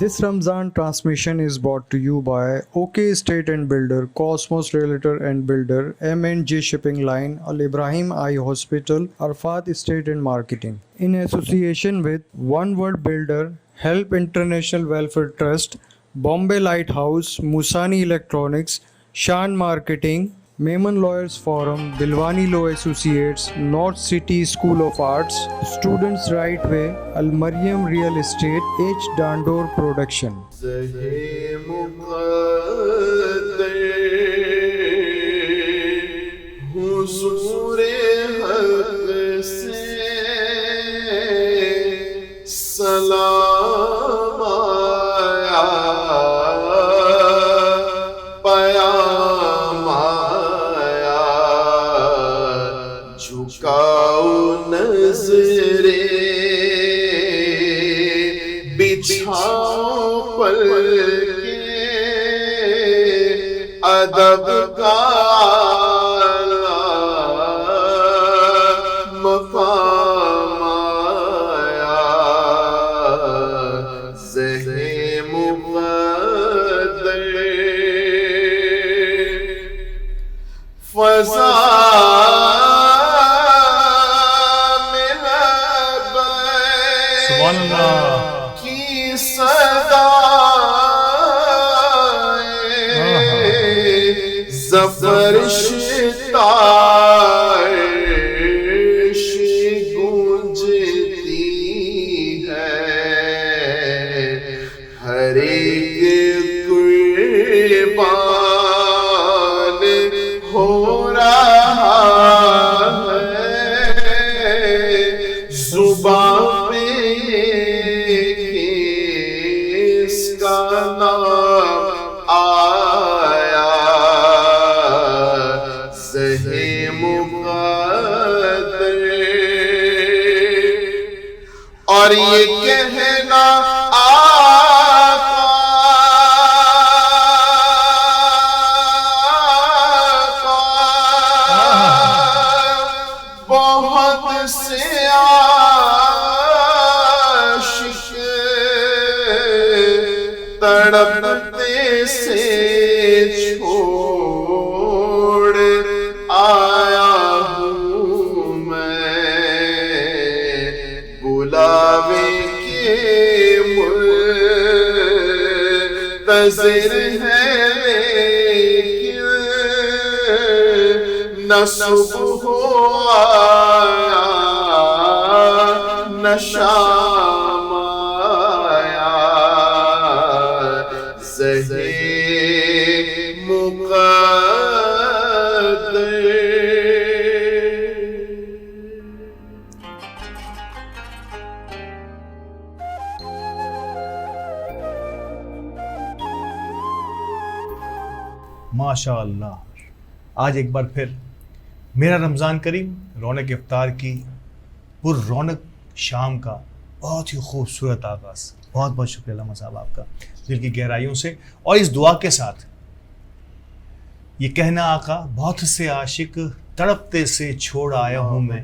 This Ramzan transmission is brought to you by OK Estate and Builder, Cosmos Realtor and Builder, M&J Shipping Line, Al Ibrahim Eye Hospital, Arfat Estate and Marketing. In association with One World Builder, Help International Welfare Trust, Bombay Lighthouse, Musani Electronics, Shan Marketing, Maiman Lawyers Forum, Bilwani Law Associates, North City School of Arts, Students Right Way, Al Mariam Real Estate, H. Dandor Production. حضور حق سے سلام آیا، پیام آیا، جھکاؤ نظریں، بچھاؤ پلکیں، ادب کا مقام آیا، ذہن مقدر فضا میں سبحان اللہ کی صدا ظفر اور یہ کہنا آقا بہت سے عاشق تڑپتے سے چھوڑ آیا ہوں میں، بلاوے کے منتظر ہے لیکن نہ صبح آیا نہ شام آیا، ذہن مقدر ماشاء اللہ۔ آج ایک بار پھر میرا رمضان کریم رونق افطار کی پر رونق شام کا بہت ہی خوبصورت آغاز۔ بہت بہت شکریہ علامہ صاحب آپ کا دل کی گہرائیوں سے، اور اس دعا کے ساتھ یہ کہنا آقا بہت سے عاشق تڑپتے سے چھوڑ آیا ہوں میں،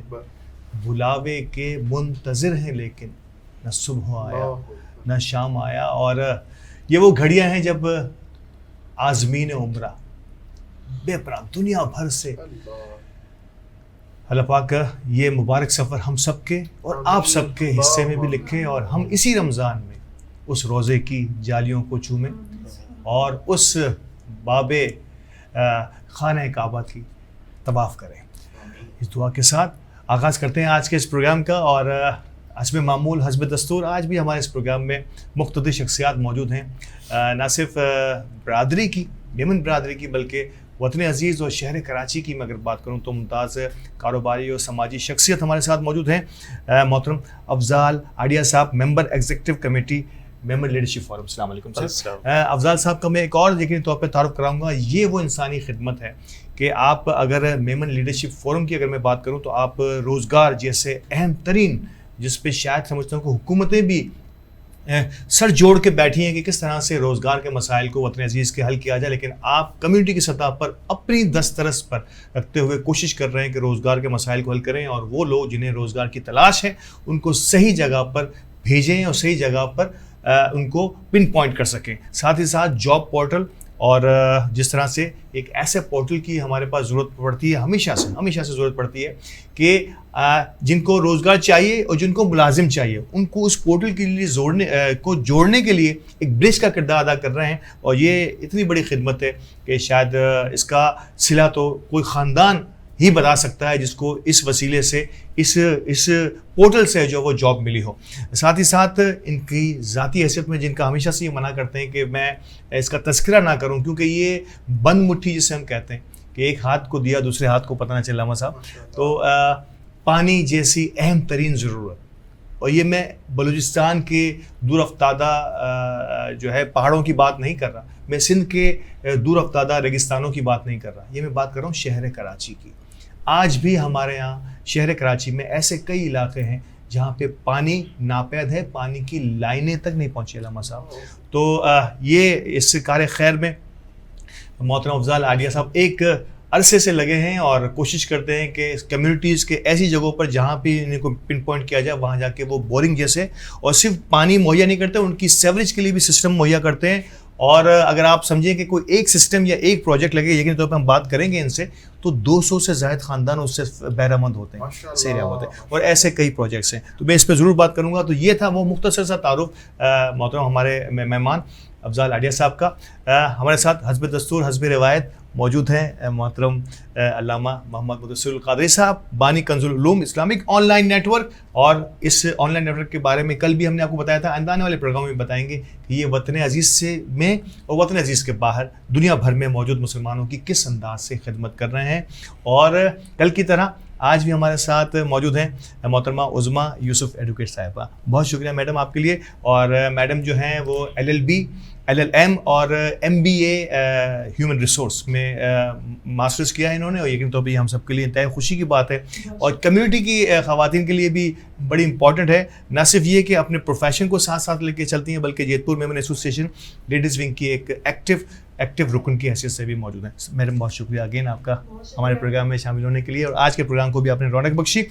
بلاوے کے منتظر ہیں لیکن نہ صبح آیا نہ شام آیا۔ اور یہ وہ گھڑیاں ہیں جب عازمین عمرہ بے پناہ دنیا بھر سے اللہ پاک یہ مبارک سفر ہم سب کے اور آپ سب کے حصے میں بھی لکھے، اور ہم اسی رمضان میں اس روزے کی جالیوں کو چومیں اور اس باب خانہ کعبہ کی طواف کریں۔ اس دعا کے ساتھ آغاز کرتے ہیں آج کے اس پروگرام کا، اور حسب معمول حسب دستور آج بھی ہمارے اس پروگرام میں مقتدر شخصیات موجود ہیں، نہ صرف برادری کی، میمن برادری کی، بلکہ وطن عزیز اور شہر کراچی کی میں اگر بات کروں تو ممتاز کاروباری اور سماجی شخصیت ہمارے ساتھ موجود ہیں۔ محترم افضال آڈیا صاحب، member executive committee Memon leadership forum. السلام علیکم سر۔ افضال صاحب کا میں ایک اور یقینی طور پہ تعارف کراؤں گا، یہ وہ انسانی خدمت ہے کہ آپ اگر میمن لیڈرشپ فورم کی اگر میں بات کروں تو آپ روزگار جیسے اہم ترین، جس پہ شاید سمجھتا ہوں کہ حکومتیں بھی سر جوڑ کے بیٹھی ہیں کہ کس طرح سے روزگار کے مسائل کو وطن عزیز کے حل کیا جائے، لیکن آپ کمیونٹی کی سطح پر اپنی دسترس پر رکھتے ہوئے کوشش کر رہے ہیں کہ روزگار کے مسائل کو حل کریں، اور وہ لوگ جنہیں روزگار کی تلاش ہے ان کو صحیح جگہ پر بھیجیں اور صحیح جگہ پر ان کو پن پوائنٹ کر سکیں. ساتھ ہی ساتھ جاب پورٹل اور جس طرح سے ایک ایسے پورٹل کی ہمارے پاس ضرورت پڑتی ہے ہمیشہ سے ضرورت پڑتی ہے کہ جن کو روزگار چاہیے اور جن کو ملازم چاہیے ان کو اس پورٹل کے لیے جوڑنے کے لیے ایک برج کا کردار ادا کر رہے ہیں. اور یہ اتنی بڑی خدمت ہے کہ شاید اس کا صلہ تو کوئی خاندان ہی بتا سکتا ہے جس کو اس وسیلے سے اس پورٹل سے جو وہ جاب ملی ہو. ساتھ ہی ساتھ ان کی ذاتی حیثیت میں جن کا ہمیشہ سے یہ منع کرتے ہیں کہ میں اس کا تذکرہ نہ کروں کیونکہ یہ بند مٹھی جسے ہم کہتے ہیں کہ ایک ہاتھ کو دیا دوسرے ہاتھ کو پتہ نہ چلا علامہ صاحب, تو پانی جیسی اہم ترین ضرورت, اور یہ میں بلوچستان کے دور افتادہ جو ہے پہاڑوں کی بات نہیں کر رہا, میں سندھ کے دور افتادہ ریگستانوں کی بات نہیں کر رہا, یہ میں بات کر رہا ہوں شہر کراچی کی. آج بھی ہمارے یہاں شہر کراچی میں ایسے کئی علاقے ہیں جہاں پہ پانی ناپید ہے, پانی کی لائنیں تک نہیں پہنچی علامہ صاحب. تو یہ اس کار خیر میں محترم افضال عالیہ صاحب ایک عرصے سے لگے ہیں اور کوشش کرتے ہیں کہ کمیونٹیز کے ایسی جگہوں پر جہاں پہ ان کو پن پوائنٹ کیا جائے وہاں جا کے وہ بورنگ جیسے اور صرف پانی مہیا نہیں کرتے, ان کی سیوریج کے لیے بھی سسٹم مہیا کرتے ہیں. اور اگر آپ سمجھیں کہ کوئی ایک سسٹم یا ایک پروجیکٹ لگے, یقینی طور پہ ہم بات کریں گے ان سے, تو 200 سے زائد خاندان اس سے بہرہ-مند ہوتے ہیں, سیریا ہوتے ہیں, اور ایسے کئی پروجیکٹس ہیں. تو میں اس پہ ضرور بات کروں گا. تو یہ تھا وہ مختصر سا تعارف محترم ہمارے مہمان افضال عالیہ صاحب کا. ہمارے ساتھ حسب دستور حسب روایت موجود ہیں محترم علامہ محمد مدثر القادری صاحب, بانی Kanz Aluloom Islamic online network. اور اس آن لائن نیٹ ورک کے بارے میں کل بھی ہم نے آپ کو بتایا تھا, آنے والے پروگرام میں بتائیں گے کہ یہ وطن عزیز سے میں اور وطن عزیز کے باہر دنیا بھر میں موجود مسلمانوں کی کس انداز سے خدمت کر رہے ہیں. اور کل کی طرح آج بھی ہمارے ساتھ موجود ہیں محترمہ عظما یوسف ایڈوکیٹ صاحبہ. بہت شکریہ میڈم آپ کے لیے. اور میڈم جو ہیں وہ LLB LLM اور MBA ہیومن ریسورس میں ماسٹرز کیا ہے انہوں نے, اور یقین طور پہ ہم سب کے لیے انتہائی خوشی کی بات ہے اور کمیونٹی کی خواتین کے لیے بھی بڑی امپورٹنٹ ہے. نہ صرف یہ کہ اپنے پروفیشن کو ساتھ ساتھ لے کے چلتی ہیں بلکہ جیت پور میمن ایسوسیشن لیڈیز ونگ کی ایک ایکٹیو رکن کی حیثیت سے بھی موجود ہیں. میڈم بہت شکریہ اگین آپ کا ہمارے پروگرام میں شامل ہونے کے لیے, اور آج کے پروگرام کو بھی آپ نے رونق بخشی.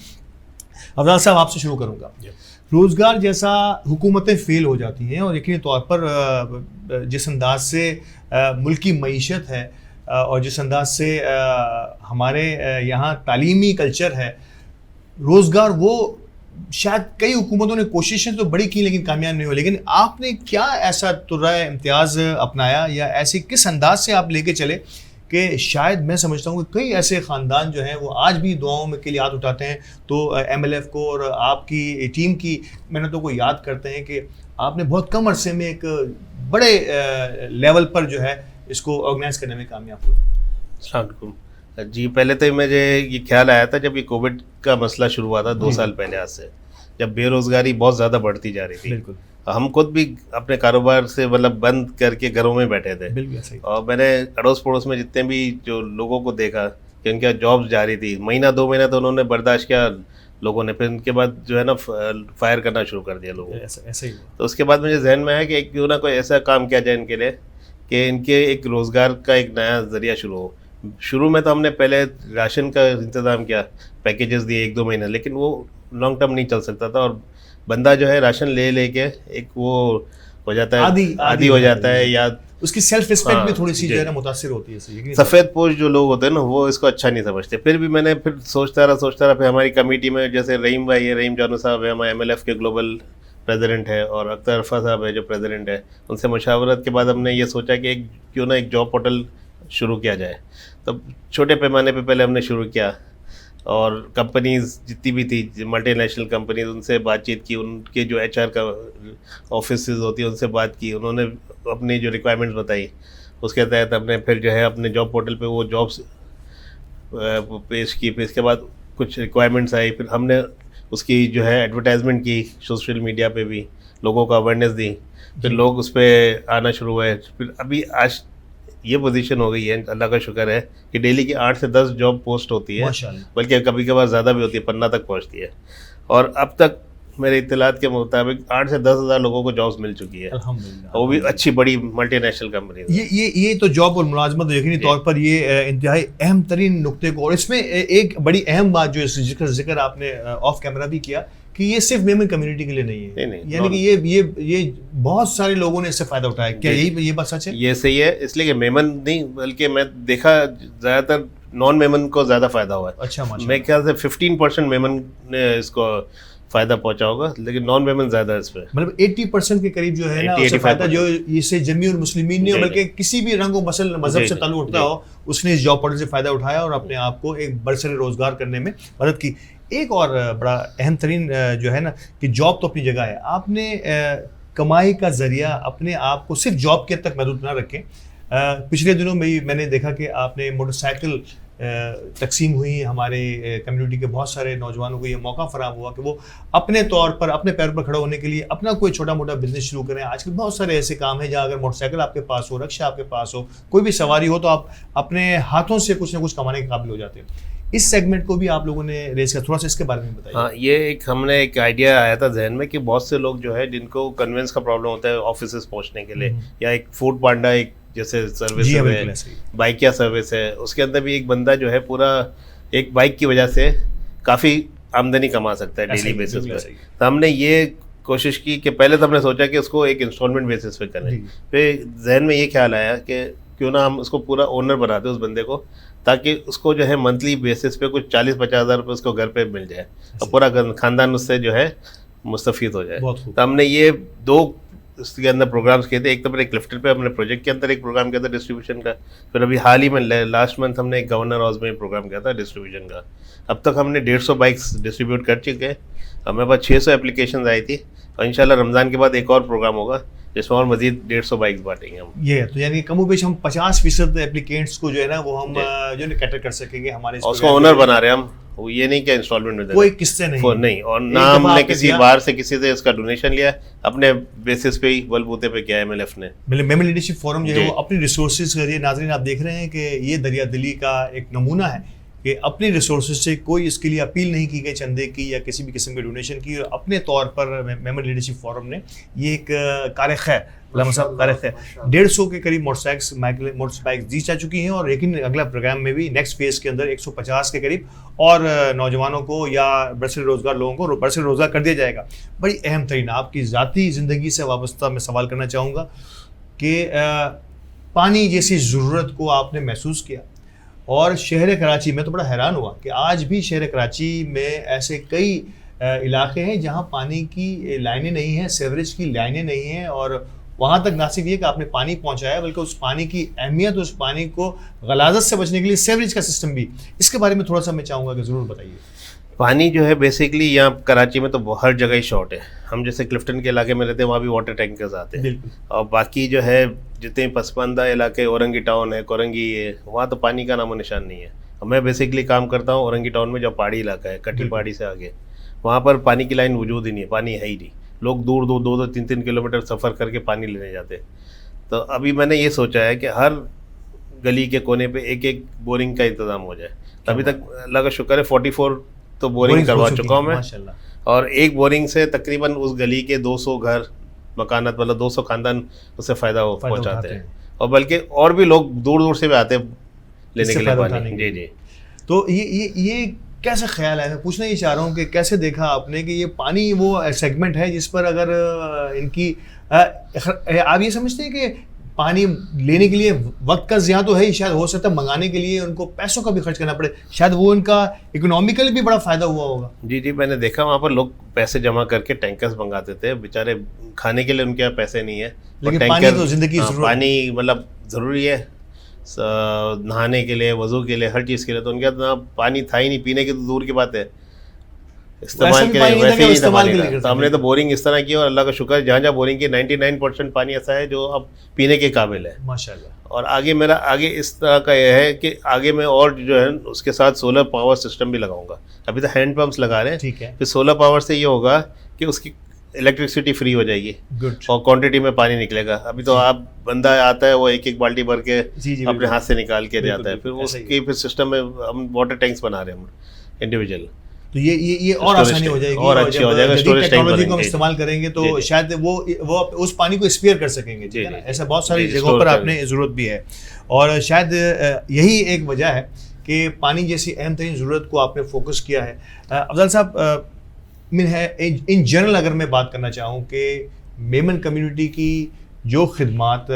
افضال صاحب آپ سے شروع کروں گا. روزگار جیسا حکومتیں فیل ہو جاتی ہیں اور یقینی طور پر جس انداز سے ملکی معیشت ہے اور جس انداز سے ہمارے یہاں تعلیمی کلچر ہے, روزگار وہ شاید کئی حکومتوں نے کوششیں تو بڑی کی لیکن کامیاب نہیں ہوئی. لیکن آپ نے کیا ایسا طرح امتیاز اپنایا یا ایسی کس انداز سے آپ لے کے چلے کہ شاید میں سمجھتا ہوں کہ کئی ایسے خاندان جو ہیں وہ آج بھی دعاؤں میں کے لیے ہاتھ اٹھاتے ہیں, تو MLF کو اور آپ کی ٹیم کی محنتوں کو یاد کرتے ہیں کہ آپ نے بہت کم عرصے میں ایک بڑے لیول پر جو ہے اس کو آرگنائز کرنے میں کامیاب ہوئے. السلام علیکم جی. پہلے تو مجھے یہ خیال آیا تھا جب یہ کووڈ کا مسئلہ شروع ہوا تھا 2 سال پہلے آج سے, جب بے روزگاری بہت زیادہ بڑھتی جا رہی تھی. بالکل ہم خود بھی اپنے کاروبار سے مطلب بند کر کے گھروں میں بیٹھے تھے. بالکل. اور میں نے اڑوس پڑوس میں جتنے بھی جو لوگوں کو دیکھا کہ ان کے جابس جاری تھی, مہینہ 2 مہینہ تو انہوں نے برداشت کیا لوگوں نے, پھر ان کے بعد جو ہے نا فائر کرنا شروع کر دیا لوگوں کو. ایسا ہی. تو اس کے بعد مجھے ذہن میں آیا کہ کیوں نہ کوئی ایسا کام کیا جائے ان کے لیے کہ ان کے ایک روزگار کا ایک نیا ذریعہ شروع ہو. شروع میں تو ہم نے پہلے راشن کا انتظام کیا, پیکیجز دیے 1-2 مہینے, لیکن وہ لانگ ٹرم نہیں چل سکتا تھا, اور بندہ جو ہے راشن لے کے ایک وہ ہو جاتا ہے, عادی ہو جاتا ہے, یا اس کی سیلف رسپیکٹ بھی تھوڑی سی جو ہے نا متاثر ہوتی ہے. سفید پوش جو لوگ ہوتے ہیں نا وہ اس کو اچھا نہیں سمجھتے. پھر بھی میں نے پھر سوچتا رہا, پھر ہماری کمیٹی میں جیسے رحیم بھائی ہے, رحیم جانو صاحب ہے, ہمارے MLF کے گلوبل پریزیڈنٹ ہے, اور اختر عرفہ صاحب ہے جو پریزیڈنٹ ہے, ان سے مشاورت کے بعد ہم نے یہ سوچا کہ کیوں نہ ایک جاب پورٹل شروع کیا جائے. تب چھوٹے پیمانے پہ پہلے ہم نے شروع کیا, اور کمپنیز جتنی بھی تھی ملٹی نیشنل کمپنیز, ان سے بات چیت کی, ان کے جو HR کا آفیسز ہوتی ہیں ان سے بات کی, انہوں نے اپنی جو ریکوائرمنٹس بتائی, اس کے تحت ہم نے پھر جو ہے اپنے جاب پورٹل پہ وہ جابس پیش کی. پھر اس کے بعد کچھ ریکوائرمنٹس آئی, پھر ہم نے اس کی جو ہے ایڈورٹائزمنٹ کی سوشل میڈیا پہ بھی, لوگوں کو اویئرنیس دی, پھر لوگ اس پہ آنا شروع ہوئے. پھر ابھی آج یہ پوزیشن ہو گئی ہے, اللہ کا شکر ہے کہ ڈیلی کی 8 سے 10 جاب پوسٹ ہوتی ہے, بلکہ کبھی کبھار زیادہ بھی ہوتی ہے, 15 تک پہنچتی ہے. اور اب تک میرے اطلاعات کے مطابق 8 سے 10 ہزار لوگوں کو جابس مل چکی ہے, وہ بھی اچھی بڑی ملٹی نیشنل کمپنی. یہ تو جاب اور ملازمت یقینی طور پر یہ انتہائی اہم ترین نقطے کو, اور اس میں ایک بڑی اہم بات جو ذکر آپ نے آف کیمرہ بھی کیا کہ یہ صرف میمن کمیونٹی کے لیے نہیں ہے, یعنی کہ یہ بہت سارے لوگوں نے اس سے فائدہ اٹھایا. کیا یہ بات سچ ہے؟ یہ صحیح ہے, اس لیے کہ میمن نہیں بلکہ میں دیکھا زیادہ تر نان میمن کو زیادہ فائدہ ہوا ہے. اچھا, میں خیال سے 15% میمن نے اس کو فائدہ پہنچا ہوگا, لیکن نان میمن زیادہ اس پہ, مطلب 80% کے قریب جو ہے نا اس سے فائدہ جو اسے جمیع المسلمین نے, بلکہ کسی بھی رنگ و مسل مذہب سے تعلق رکھتا ہو اس نے اس جاب پورٹل سے فائدہ اٹھایا اور اپنے آپ کو ایک برسر روزگار کرنے میں مدد کی. ایک اور بڑا اہم ترین جو ہے نا کہ جاب تو اپنی جگہ ہے, آپ نے کمائی کا ذریعہ اپنے آپ کو صرف جاب کے حد تک محدود نہ رکھیں. پچھلے دنوں میں نے دیکھا کہ آپ نے موٹر سائیکل تقسیم ہوئی, ہمارے کمیونٹی کے بہت سارے نوجوانوں کو یہ موقع فراہم ہوا کہ وہ اپنے طور پر اپنے پیر پر کھڑا ہونے کے لیے اپنا کوئی چھوٹا موٹا بزنس شروع کریں. آج کل بہت سارے ایسے کام ہیں جہاں اگر موٹر سائیکل آپ کے پاس ہو, رکشہ آپ کے پاس ہو, کوئی بھی سواری ہو, تو آپ اپنے ہاتھوں سے کچھ نہ کچھ کمانے کے قابل ہو جاتے ہیں. اس سیگمنٹ کو بھی آپ لوگوں نے ریز کیا, تھوڑا سا اس کے بارے میں بتائیے. ہاں, یہ ہم نے ایک آئیڈیا آیا تھا ذہن میں کہ بہت سے لوگ جو ہے جن کو کنوینس کا پرابلم ہوتا ہے آفیسز پہنچنے کے لیے, یا ایک فوڈ پانڈا ایک جیسے سروس ہے, بائک یا سروس ہے, اس کے اندر بھی ایک بندہ جو ہے پورا ایک بائک کی وجہ سے کافی آمدنی کما سکتا ہے ڈیلی بیسس پہ. تو ہم نے یہ کوشش کی کہ پہلے تو ہم نے سوچا کہ اس کو ایک انسٹالمنٹ بیسس پہ کریں, پھر ذہن میں یہ خیال آیا کہ کیوں نہ ہم اس کو پورا اونر بنا دیں اس بندے کو, تاکہ اس کو جو ہے منتھلی بیسس پہ کچھ 40-50 ہزار روپے اس کو گھر پہ مل جائے اور پورا خاندان اس سے جو ہے مستفید ہو جائے. تو ہم نے یہ 2 اس کے اندر پروگرامس کیے تھے. ایک تو پھر ایک لفٹر پہ ہم نے پروجیکٹ کے اندر ایک پروگرام کیا تھا ڈسٹریبیوشن کا, پھر ابھی حال ہی میں لاسٹ منتھ ہم نے ایک گورنر ہاؤس میں پروگرام کیا تھا ڈسٹریبیوشن کا. اب تک ہم نے 150 بائکس ڈسٹریبیوٹ کر چکے ہیں, ہمارے پاس 600 اپلیکیشنز آئی تھی, اور انشاءاللہ رمضان کے بعد ایک اور پروگرام ہوگا جس میں اور مزید 150 بائکس بانٹیں گے ہم. یہ تو یعنی کم و بیش ہم 50% اپلیکینٹس کو جو ہے نا وہ ہم جو ہے کیٹر کر سکیں گے ہمارے, اس کو اونر بنا رہے ہیں ہم. وہ یہ نہیں کہ انسٹالمنٹ میں کوئی قسطیں نہیں, اور نہ ہم نے کسی باہر سے کسی سے اس کا ڈونیشن لیا, اپنے بیسس پہ ہی بلبوتے پہ کیا MLF نے. میمن لیڈرشپ فورم جو ہے وہ اپنی ریسورسز کے ذریعے, ناظرین آپ دیکھ رہے ہیں کہ یہ دریا دلی کا ایک نمونہ ہے کہ اپنی ریسورسز سے کوئی اس کے لیے اپیل نہیں کی گئی چندے کی یا کسی بھی قسم کے ڈونیشن کی, اور اپنے طور پر میمن لیڈرشپ فورم نے یہ ایک کار خیر, علامہ صاحب کار خیر 150 کے قریب موٹر بائکس دی جا چکی ہیں, اور لیکن اگلا پروگرام میں بھی نیکسٹ فیز کے اندر 150 کے قریب اور نوجوانوں کو یا برسر روزگار لوگوں کو برسر روزگار کر دیا جائے گا. بڑی اہم ترین آپ کی ذاتی زندگی سے وابستہ میں سوال کرنا چاہوں گا کہ پانی جیسی ضرورت کو آپ نے محسوس کیا, اور شہر کراچی میں تو بڑا حیران ہوا کہ آج بھی شہر کراچی میں ایسے کئی علاقے ہیں جہاں پانی کی لائنیں نہیں ہیں, سیوریج کی لائنیں نہیں ہیں, اور وہاں تک نہ صرف یہ کہ آپ نے پانی پہنچایا بلکہ اس پانی کی اہمیت, اس پانی کو غلاظت سے بچنے کے لیے سیوریج کا سسٹم بھی, اس کے بارے میں تھوڑا سا میں چاہوں گا کہ ضرور بتائیے. پانی جو ہے بیسکلی یہاں کراچی میں تو ہر جگہ ہی شارٹ ہے. ہم جیسے کلفٹن کے علاقے میں رہتے ہیں وہاں بھی واٹر ٹینکرز آتے ہیں, اور باقی جو ہے جتنے پسماندہ علاقے اورنگی ٹاؤن ہے, کورنگی ہے, وہاں تو پانی کا نام و نشان نہیں ہے. میں بیسکلی کام کرتا ہوں اورنگی ٹاؤن میں, جو پہاڑی علاقہ ہے کٹی پہاڑی سے آگے, وہاں پر پانی کی لائن وجود ہی نہیں ہے, پانی ہے ہی نہیں. لوگ دور 2-3 کلومیٹر سفر کر کے پانی لینے جاتے. تو ابھی میں نے یہ سوچا ہے کہ ہر گلی کے کونے پہ ایک بورنگ کا انتظام ہو جائے. ابھی تک اللہ کا شکر ہے 44 تو بورنگ کروا چکا ہوں میں, اور ایک بورنگ سے تقریباً اس گلی کے 200 گھر مکانات, مطلب 200 خاندان اس سے فائدہ پہنچاتے ہیں, اور بلکہ اور بھی لوگ دور دور سے بھی آتے ہیں لینے کے لیے پانی. جی جی. تو یہ کیسے خیال ہے, میں پوچھنا یہ چاہ رہا ہوں کہ کیسے دیکھا آپ نے کہ یہ پانی وہ سیگمنٹ ہے جس پر اگر ان کی آپ یہ سمجھتے ہیں کہ پانی لینے کے لیے وقت کا ضیاع تو ہے ہی, شاید ہو سکتا ہے منگانے کے لیے ان کو پیسوں کا بھی خرچ کرنا پڑے, شاید وہ ان کا اکنامیکل بھی بڑا فائدہ ہوا ہوگا. جی جی, میں نے دیکھا وہاں پر لوگ پیسے جمع کر کے ٹینکرز منگاتے تھے, بیچارے کھانے کے لیے ان کے یہاں پیسے نہیں ہے, لیکن پانی تو زندگی پانی مطلب ضروری ہے نہانے کے لیے, وضو کے لیے, ہر چیز کے لیے. تو ان کے یہاں پانی تھا ہی نہیں, پینے کی تو دور کی بات ہے, استعمال کے لیے ویسے ہی استعمال کرتا. تو ہم نے تو بورنگ اس طرح کی, اور اللہ کا شکر جہاں جہاں بورنگ کی 99% پانی ایسا ہے جو اب پینے کے قابل ہے ماشاءاللہ. اور آگے اس طرح کا یہ ہے کہ آگے میں اور جو ہے اس کے ساتھ سولر پاور سسٹم بھی لگاؤں گا. ابھی تو ہینڈ پمپس لگا رہے ہیں, ٹھیک ہے, پھر سولر پاور سے یہ ہوگا کہ اس کی الیکٹرسٹی فری ہو جائے گی, اور کوانٹٹی میں پانی نکلے گا. ابھی تو آپ بندہ آتا ہے وہ ایک بالٹی بھر کے اپنے ہاتھ سے نکال کے جاتا ہے, پھر اس کی پھر سسٹم میں ہم واٹر ٹینکس بنا رہے ہیں انڈیویجول. تو یہ اور آسانی ہو جائے گی, اور اچھی ہو جائے گا, اسٹوریج ٹیکنالوجی کو استعمال کریں گے تو شاید وہ اس پانی کو اسپیئر کر سکیں گے. ٹھیک ہے نا, ایسا بہت ساری جگہوں پر آپ نے ضرورت بھی ہے, اور شاید یہی ایک وجہ ہے کہ پانی جیسی اہم ترین ضرورت کو آپ نے فوکس کیا ہے. افضل صاحب, ان جنرل اگر میں بات کرنا چاہوں کہ میمن کمیونٹی کی جو خدمات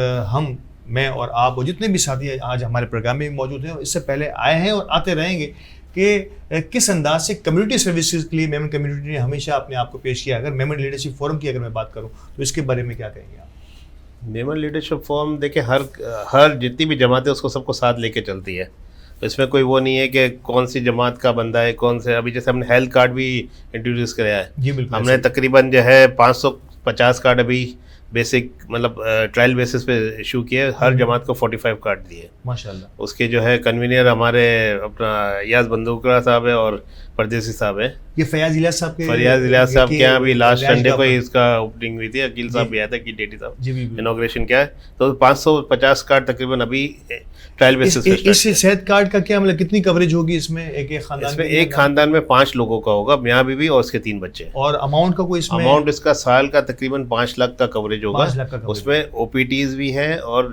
میں اور آپ اور جتنے بھی ساتھی آج ہمارے پروگرام میں موجود ہیں اور اس سے پہلے آئے ہیں اور آتے رہیں گے کہ کس انداز سے کمیونٹی سروسز کے لیے میمن کمیونٹی نے ہمیشہ اپنے آپ کو پیش کیا. اگر میمن لیڈرشپ فورم کی اگر میں بات کروں تو اس کے بارے میں کیا کہیں گے آپ؟ میمن لیڈرشپ فورم دیکھیں ہر جتنی بھی جماعت ہے اس کو سب کو ساتھ لے کے چلتی ہے. اس میں کوئی وہ نہیں ہے کہ کون سی جماعت کا بندہ ہے کون سے. ابھی جیسے ہم نے ہیلتھ کارڈ بھی انٹروڈیوس کرایا ہے. جی بالکل. ہم نے تقریباً جو ہے 550 کارڈ ابھی بیسک مطلب ٹرائل بیسس پہ ایشو کیے. ہر جماعت کو 45 کارڈ دیے ماشاء اللہ. اس کے جو ہے کنوینئر ہمارے اپنا یاز بندوکرا صاحب ہے اور پردیسی صاحب ہے. یہ فیاض الیاس صاحب کے فریاض الیاس صاحب کے یہاں بھی لاسٹ سنڈے کو ہی اس کا اوپننگ ہوئی تھی. عقیل صاحب بھی آیا تھا کہ ڈیٹی صاحب جی بالکل انوگریشن کیا ہے. تو 550 کارڈ تقریباً ابھی ٹرائل بیسس پہ. اس صحت کارڈ کا کیا مطلب کتنی کوریج ہوگی اس میں خاندان اس میں ایک خاندان میں 5 لوگوں کا ہوگا, میاں بیوی اور اس کے 3 بچے. اور اماؤنٹ کا کوئی اس میں اماؤنٹ اس کا سال کا تقریباً 5 لاکھ کا کوریج ہوگا. اس میں او پی ٹیز بھی ہیں اور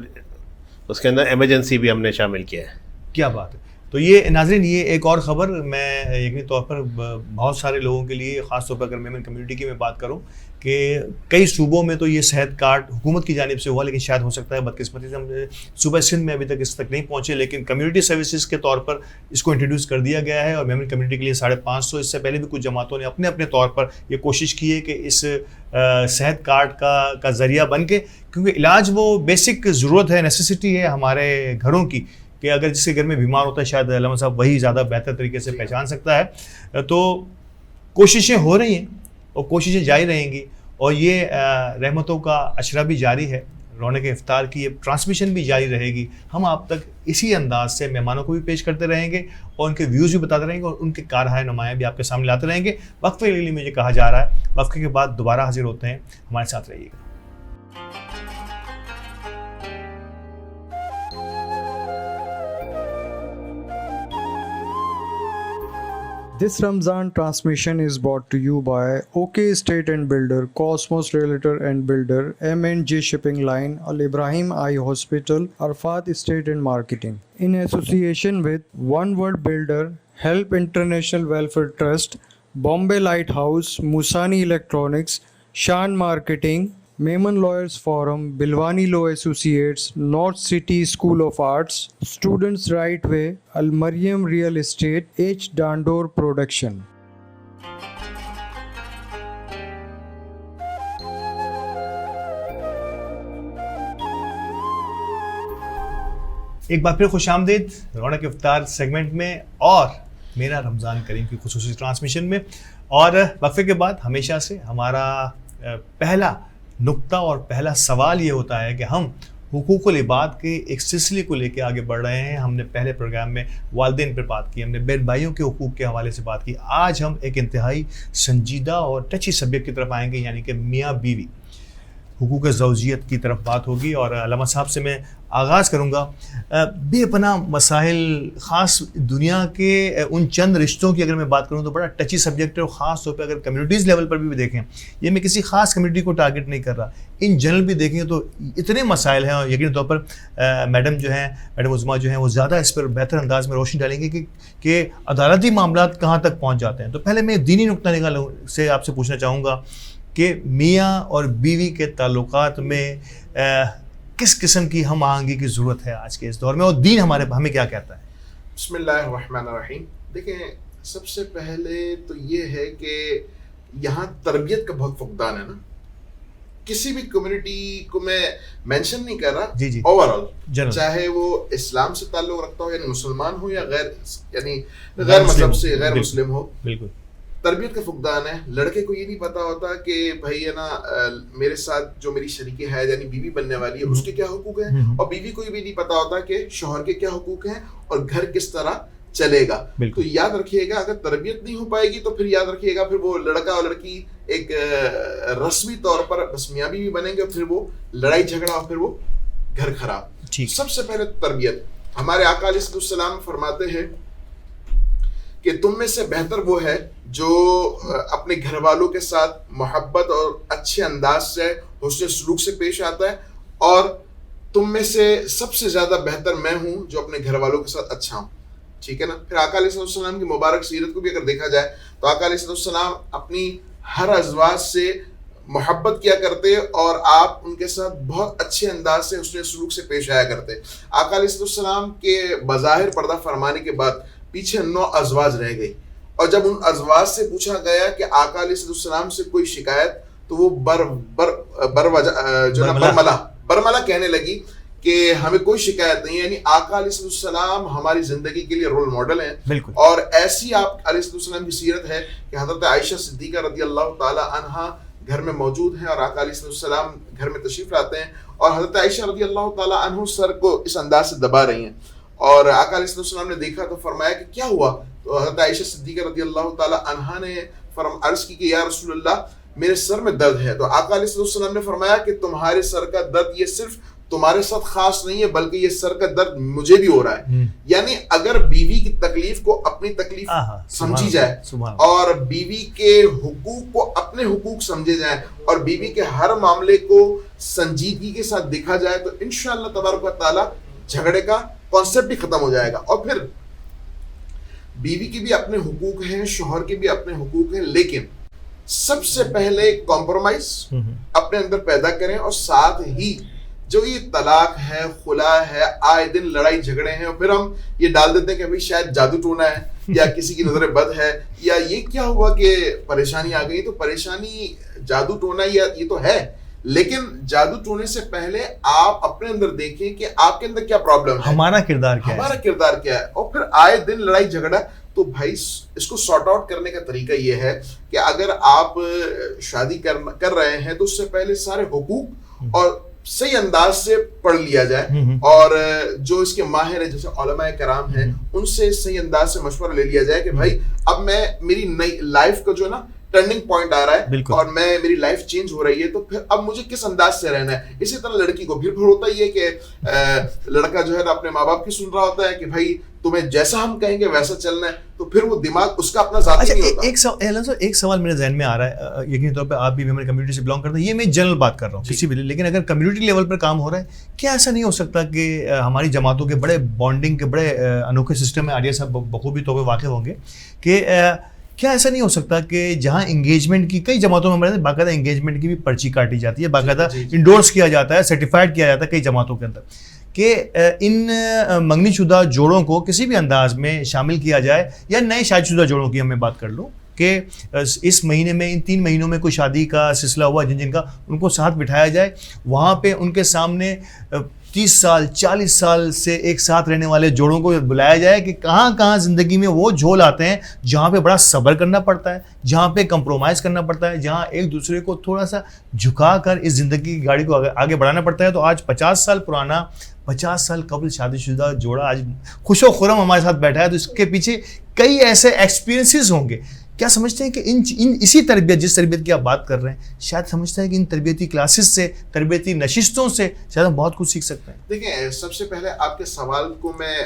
اس کے اندر ایمرجنسی بھی ہم نے شامل کیا ہے. کیا بات ہے. تو یہ ناظرین یہ ایک اور خبر میں یقینی طور پر بہت سارے لوگوں کے لیے خاص طور پر اگر میمن کمیونٹی کی میں بات کروں کہ کئی صوبوں میں تو یہ صحت کارڈ حکومت کی جانب سے ہوا, لیکن شاید ہو سکتا ہے بدقسمتی سے ہم صوبہ سندھ میں ابھی تک اس تک نہیں پہنچے, لیکن کمیونٹی سروسز کے طور پر اس کو انٹروڈیوس کر دیا گیا ہے. اور میمن کمیونٹی کے لیے 550. اس سے پہلے بھی کچھ جماعتوں نے اپنے اپنے طور پر یہ کوشش کی ہے کہ اس صحت کارڈ کا ذریعہ بن کے, کیونکہ علاج وہ بیسک ضرورت ہے, نیسیسٹی ہے ہمارے گھروں کی, کہ اگر جس کے گھر میں بیمار ہوتا ہے شاید علامہ صاحب وہی زیادہ بہتر طریقے سے پہچان سکتا ہے. تو کوششیں ہو رہی ہیں اور کوششیں جاری رہیں گی, اور یہ رحمتوں کا اشرہ بھی جاری ہے. رونق افطار کی یہ ٹرانسمیشن بھی جاری رہے گی. ہم آپ تک اسی انداز سے مہمانوں کو بھی پیش کرتے رہیں گے اور ان کے ویوز بھی بتاتے رہیں گے اور ان کے کارہائے نمایاں بھی آپ کے سامنے لاتے رہیں گے. وقفے کے لیے مجھے کہا جا رہا ہے, وقفے کے بعد دوبارہ حاضر ہوتے ہیں, ہمارے ساتھ رہیے گا. This Ramzan transmission is brought to you by OK Estate and Builder, Cosmos Realtor and Builder, M&J Shipping Line, Al Ibrahim Eye Hospital, Arfat Estate and Marketing. In association with One World Builder, Help International Welfare Trust, Bombay Lighthouse, Musani Electronics, Shan Marketing, Maiman Lawyers Forum, Bilwani Law Associates, North City School of Arts, Students Right Way, Al Mariam Real Estate, H. Dandor Production. ایک بار پھر خوش آمدید رونق افطار segment میں اور میرا رمضان کریم کی خصوصی ٹرانسمیشن میں. اور وقفے کے بعد ہمیشہ سے ہمارا پہلا نقطہ اور پہلا سوال یہ ہوتا ہے کہ ہم حقوق العباد کے ایک سلسلے کو لے کے آگے بڑھ رہے ہیں. ہم نے پہلے پروگرام میں والدین پر بات کی, ہم نے بہن بھائیوں کے حقوق کے حوالے سے بات کی. آج ہم ایک انتہائی سنجیدہ اور ٹچی سبجیکٹ کی طرف آئیں گے, یعنی کہ میاں بیوی حقوق زوجیت کی طرف بات ہوگی. اور علامہ صاحب سے میں آغاز کروں گا. بے پناہ مسائل, خاص دنیا کے ان چند رشتوں کی اگر میں بات کروں تو بڑا ٹچی سبجیکٹ ہے, اور خاص طور پہ اگر کمیونٹیز لیول پر بھی دیکھیں, یہ میں کسی خاص کمیونٹی کو ٹارگٹ نہیں کر رہا, ان جنرل بھی دیکھیں تو اتنے مسائل ہیں. اور یقینی طور پر میڈم جو ہیں, میڈم عظمیٰ جو ہیں, وہ زیادہ اس پر بہتر انداز میں روشنی ڈالیں گے کہ عدالتی معاملات کہاں تک پہنچ جاتے ہیں. تو پہلے میں دینی نقطہ نگاہ سے آپ سے پوچھنا چاہوں گا کہ میاں اور بیوی کے تعلقات میں کس قسم کی ہم آہنگی کی ضرورت ہے آج کے اس دور میں, اور دین ہمیں کیا کہتا ہے؟ بسم اللہ الرحمن الرحیم. دیکھیں, سب سے پہلے تو یہ ہے کہ یہاں تربیت کا بہت فقدان ہے نا. کسی بھی کمیونٹی کو میں مینشن نہیں کر رہا, جی اوور آل, چاہے وہ اسلام سے تعلق رکھتا ہو یعنی مسلمان ہو یا غیر مذہب سے غیر مسلم ہو, بالکل تربیت کا فقدان ہے. لڑکے کو یہ نہیں پتا ہوتا کہ بھائی ہے نا, میرے ساتھ جو میری شریک حیات یعنی بیوی بننے والی ہے اس کے کیا حقوق ہیں, اور بیوی کو یہ بھی نہیں پتا ہوتا کہ شوہر کے کیا حقوق ہیں اور گھر کس طرح چلے گا. تو یاد رکھیے گا, اگر تربیت نہیں ہو پائے گی تو پھر یاد رکھیے گا پھر وہ لڑکا اور لڑکی ایک رسمی طور پر بس میاں بیوی بنیں گے, اور پھر وہ لڑائی جھگڑا اور پھر وہ گھر خراب. سب سے پہلے تربیت. ہمارے آقا علیہ السلام فرماتے ہیں کہ تم میں سے بہتر وہ ہے جو اپنے گھر والوں کے ساتھ محبت اور اچھے انداز سے حسن سلوک سے پیش آتا ہے, اور تم میں سے سب سے زیادہ بہتر میں ہوں جو اپنے گھر والوں کے ساتھ اچھا ہوں. ٹھیک ہے نا. پھر آقا علیہ السلام کی مبارک سیرت کو بھی اگر دیکھا جائے تو آقا علیہ السلام اپنی ہر ازواج سے محبت کیا کرتے اور آپ ان کے ساتھ بہت اچھے انداز سے حسن سلوک سے پیش آیا کرتے. آقا علیہ السلام کے بظاہر پردہ فرمانے کے بعد پیچھے 9 ازواج رہ گئی, اور جب ان ازواج سے پوچھا گیا کہ آقا علیہ السلام سے کوئی شکایت, تو وہ برملا کہنے لگی کہ ہمیں کوئی شکایت نہیں. یعنی آقا علیہ السلام ہماری زندگی کے لیے رول ماڈل ہیں. بالکل. اور ایسی آپ علیہ السلام کی سیرت ہے کہ حضرت عائشہ صدیقہ رضی اللہ تعالی عنہا گھر میں موجود ہیں اور آقا علیہ السلام گھر میں تشریف لاتے ہیں, اور حضرت عائشہ رضی اللہ تعالی عنہ سر کو اس انداز سے دبا رہی ہیں, اور آقا علیہ السلام نے دیکھا تو فرمایا کہ کیا ہوا؟ تو حضرت عائشہ صدیقہ رضی اللہ تعالی عنہا نے عرض کی کہ یا رسول اللہ میرے سر میں درد ہے. تو آقا علیہ السلام نے فرمایا کہ تمہارے سر کا درد یہ صرف تمہارے ساتھ خاص نہیں ہے, بلکہ یہ سر کا درد مجھے بھی ہو رہا ہے. یعنی اگر بیوی کی تکلیف کو اپنی تکلیف سمجھی جائے اور بیوی کے حقوق کو اپنے حقوق سمجھے جائیں اور بیوی کے ہر معاملے کو سنجیدگی کے ساتھ دیکھا جائے, تو انشاءاللہ تبارک و تعالی جھگڑے کا کانسیپٹ بھی ختم ہو جائے گا. اور پھر بیوی کے بھی اپنے حقوق ہیں, شوہر کے بھی اپنے حقوق ہیں, لیکن سب سے پہلے کمپرومائز اپنے اندر پیدا کریں, اور ساتھ ہی جو یہ طلاق ہے, خلا ہے, آئے دن لڑائی جھگڑے ہیں, اور پھر ہم یہ ڈال دیتے ہیں کہ بھئی شاید جادو ٹونا ہے یا کسی کی نظر بد ہے, یا یہ کیا ہوا کہ پریشانی آ گئی. تو پریشانی جادو ٹونا یہ تو ہے, لیکن جادو ٹونے سے پہلے آپ اپنے اندر دیکھیں کہ آپ کے اندر کیا پرابلم ہے, ہمارا کردار کیا ہے, اور پھر آئے دن لڑائی جھگڑا. تو بھائی اس کو سارٹ آؤٹ کرنے کا طریقہ یہ ہے کہ اگر آپ شادی کر رہے ہیں تو اس سے پہلے سارے حقوق اور صحیح انداز سے پڑھ لیا جائے, اور جو اس کے ماہر ہیں جیسے علماء کرام ہیں ان سے صحیح انداز سے مشورہ لے لیا جائے کہ بھائی اب میں میری نئی لائف کا جو ہے نا ٹرننگ پوائنٹ آ رہا ہے اور میری لائف چینج ہو رہی ہے, تو پھر اب مجھے کس انداز سے رہنا ہے. اسی طرح لڑکی کو پھر ہوتا ہی ہے کہ لڑکا جو ہے نا اپنے ماں باپ کی سن رہا ہوتا ہے کہ بھائی تمہیں جیسا ہم کہیں گے ویسا چلنا ہے, تو پھر وہ دماغ اس کا اپنا ذاتی نہیں ہوتا. ایک سوال میرے ذہن میں آ رہا ہے, یقینی طور پہ آپ بھی ہماری کمیونٹی سے بلانگ کرتے ہیں, یہ میں جنرل بات کر رہا ہوں کسی بھی, لیکن اگر کمیونٹی لیول پر کام ہو رہا ہے, کیا ایسا نہیں ہو سکتا کہ ہماری جماعتوں کے بڑے بانڈنگ کے بڑے انوکھے سسٹم میں, آریہ صاحب بخوبی طور پہ واقع ہوں گے, کہ کیا ایسا نہیں ہو سکتا کہ جہاں انگیجمنٹ کی کئی جماعتوں میں باقاعدہ انگیجمنٹ کی بھی پرچی کاٹی جاتی ہے, باقاعدہ انڈورس کیا جاتا ہے, سرٹیفائڈ کیا جاتا ہے کئی جماعتوں کے اندر, کہ ان منگنی شدہ جوڑوں کو کسی بھی انداز میں شامل کیا جائے, یا نئے شادی شدہ جوڑوں کی ہمیں بات کر لوں کہ اس مہینے میں ان 3 مہینوں میں کوئی شادی کا سلسلہ ہوا جن کا, ان کو ساتھ بٹھایا جائے, وہاں پہ ان کے سامنے 30 سال 40 سال سے ایک ساتھ رہنے والے جوڑوں کو بلایا جائے کہ کہاں کہاں زندگی میں وہ جھول آتے ہیں جہاں پہ بڑا صبر کرنا پڑتا ہے, جہاں پہ کمپرومائز کرنا پڑتا ہے, جہاں ایک دوسرے کو تھوڑا سا جھکا کر اس زندگی کی گاڑی کو آگے بڑھانا پڑتا ہے. تو آج 50 سال پرانا 50 سال قبل شادی شدہ جوڑا آج خوش و خرم ہمارے ساتھ بیٹھا ہے, تو اس کے پیچھے کئی ایسے ایکسپیرینسز ہوں گے. کیا سمجھتے ہیں کہ اسی تربیت, جس تربیت کی آپ بات کر رہے ہیں, شاید سمجھتے ہیں کہ ان تربیتی کلاسز سے, تربیتی نشستوں سے شاید ہم بہت کچھ سیکھ سکتے ہیں؟ دیکھیں, سب سے پہلے آپ کے سوال کو میں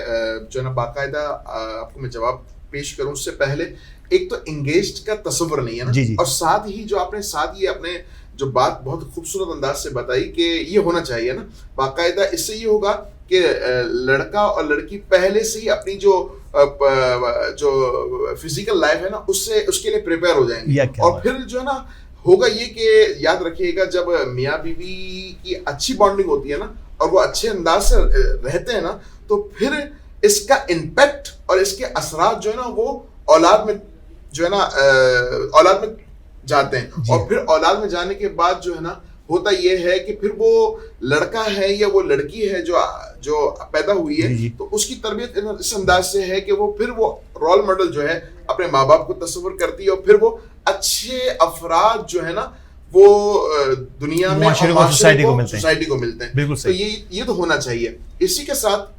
جو ہے نا باقاعدہ آپ کو میں جواب پیش کروں اس سے پہلے ایک تو انگیجڈ کا تصور نہیں ہے نا, اور ساتھ ہی جو آپ نے اپنے جو بات بہت خوبصورت انداز سے بتائی کہ یہ ہونا چاہیے نا باقاعدہ, اس سے یہ ہوگا کہ لڑکا اور لڑکی پہلے سے ہی اپنی جو فزیکل لائف ہے نا اس کے لیے پریپیئر ہو جائیں گے, اور پھر جو ہے نا ہوگا یہ کہ یاد رکھیے گا جب میاں بیوی کی اچھی بانڈنگ ہوتی ہے نا اور وہ اچھے انداز سے رہتے ہیں نا, تو پھر اس کا امپیکٹ اور اس کے اثرات جو ہے نا وہ اولاد میں جو ہے نا اولاد میں جاتے ہیں, اور پھر اولاد میں جانے کے بعد جو ہے نا ہوتا یہ ہے کہ پھر وہ لڑکا ہے یا وہ لڑکی ہے جو پیدا ہوئی ہے, تو اس کی تربیت اس انداز سے ہے کہ وہ پھر وہ رول ماڈل جو ہے اپنے ماں باپ کو تصور کرتی ہے, اور پھر وہ اچھے افراد جو ہے نا وہ دنیا میں سوسائٹی کو ملتے ہیں. تو یہ تو ہونا چاہیے. اسی کے ساتھ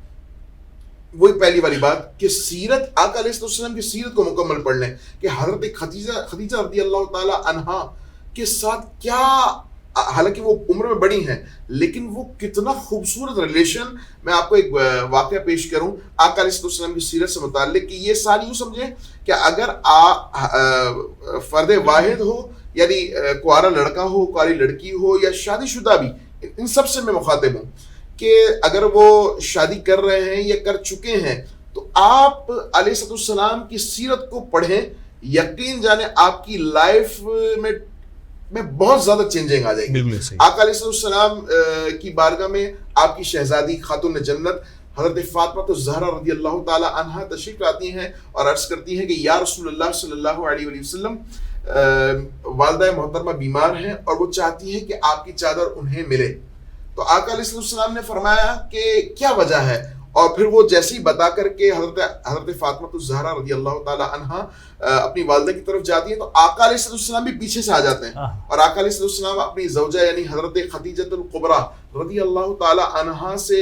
وہی پہلی والی بات کہ سیرت آقا علیہ السلام کی سیرت کو مکمل پڑھ لیں کہ حضرت خدیجہ رضی اللہ تعالی عنہا کے ساتھ کیا, حالانکہ وہ عمر میں بڑی ہیں لیکن وہ کتنا خوبصورت ریلیشن. میں آپ کو ایک واقعہ پیش کروں آقا علیہ السلام کی سیرت سے متعلق کہ یہ ساری یوں سمجھیں کہ اگر فرد واحد ہو, یعنی کوارا لڑکا ہو, کواری لڑکی ہو, یا شادی شدہ بھی, ان سب سے میں مخاطب ہوں کہ اگر وہ شادی کر رہے ہیں یا کر چکے ہیں تو آپ علیہ السلام کی سیرت کو پڑھیں یقین جانے آپ کی لائف میں بہت زیادہ چینجنگ آ جائے گی. بالکل صحیح. آقا علیہ السلام کی بارگاہ میں آپ کی شہزادی خاتون جنت حضرت فاطمہ الزہرا رضی اللہ تعالی عنہا تشریف لاتی ہیں اور عرض کرتی ہیں کہ یا رسول اللہ صلی اللہ علیہ وآلہ وسلم والدہ محترمہ بیمار ہیں اور وہ چاہتی ہیں کہ آپ کی چادر انہیں ملے. تو آقا علیہ السلام نے فرمایا کہ کیا وجہ ہے, اور پھر وہ جیسے ہی بتا کر کے حضرت فاطمہ الزہرا رضی اللہ تعالی عنہا اپنی والدہ کی طرف جاتی ہیں تو آقا علیہ السلام بھی پیچھے سے آ جاتے ہیں اور آقا علیہ السلام اپنی زوجہ یعنی حضرت خدیجہ الکبریٰ رضی اللہ تعالی عنہا سے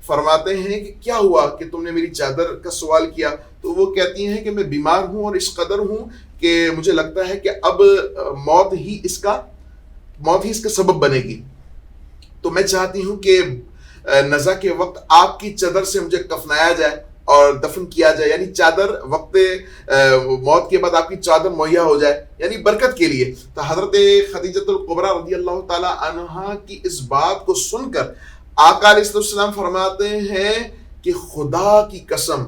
فرماتے ہیں کہ کیا ہوا کہ تم نے میری چادر کا سوال کیا. تو وہ کہتی ہیں کہ میں بیمار ہوں اور اس قدر ہوں کہ مجھے لگتا ہے کہ اب موت ہی اس کا سبب بنے گی, تو میں چاہتی ہوں کہ نزا کے وقت آپ کی چادر سے مجھے کفنایا جائے اور دفن کیا جائے, یعنی چادر وقت موت کے بعد آپ کی چادر مہیا ہو جائے, یعنی برکت کے لیے. تو حضرت خدیجہ الکبریٰ رضی اللہ تعالی عنہا کی اس بات کو سن کر آقا علیہ السلام فرماتے ہیں کہ خدا کی قسم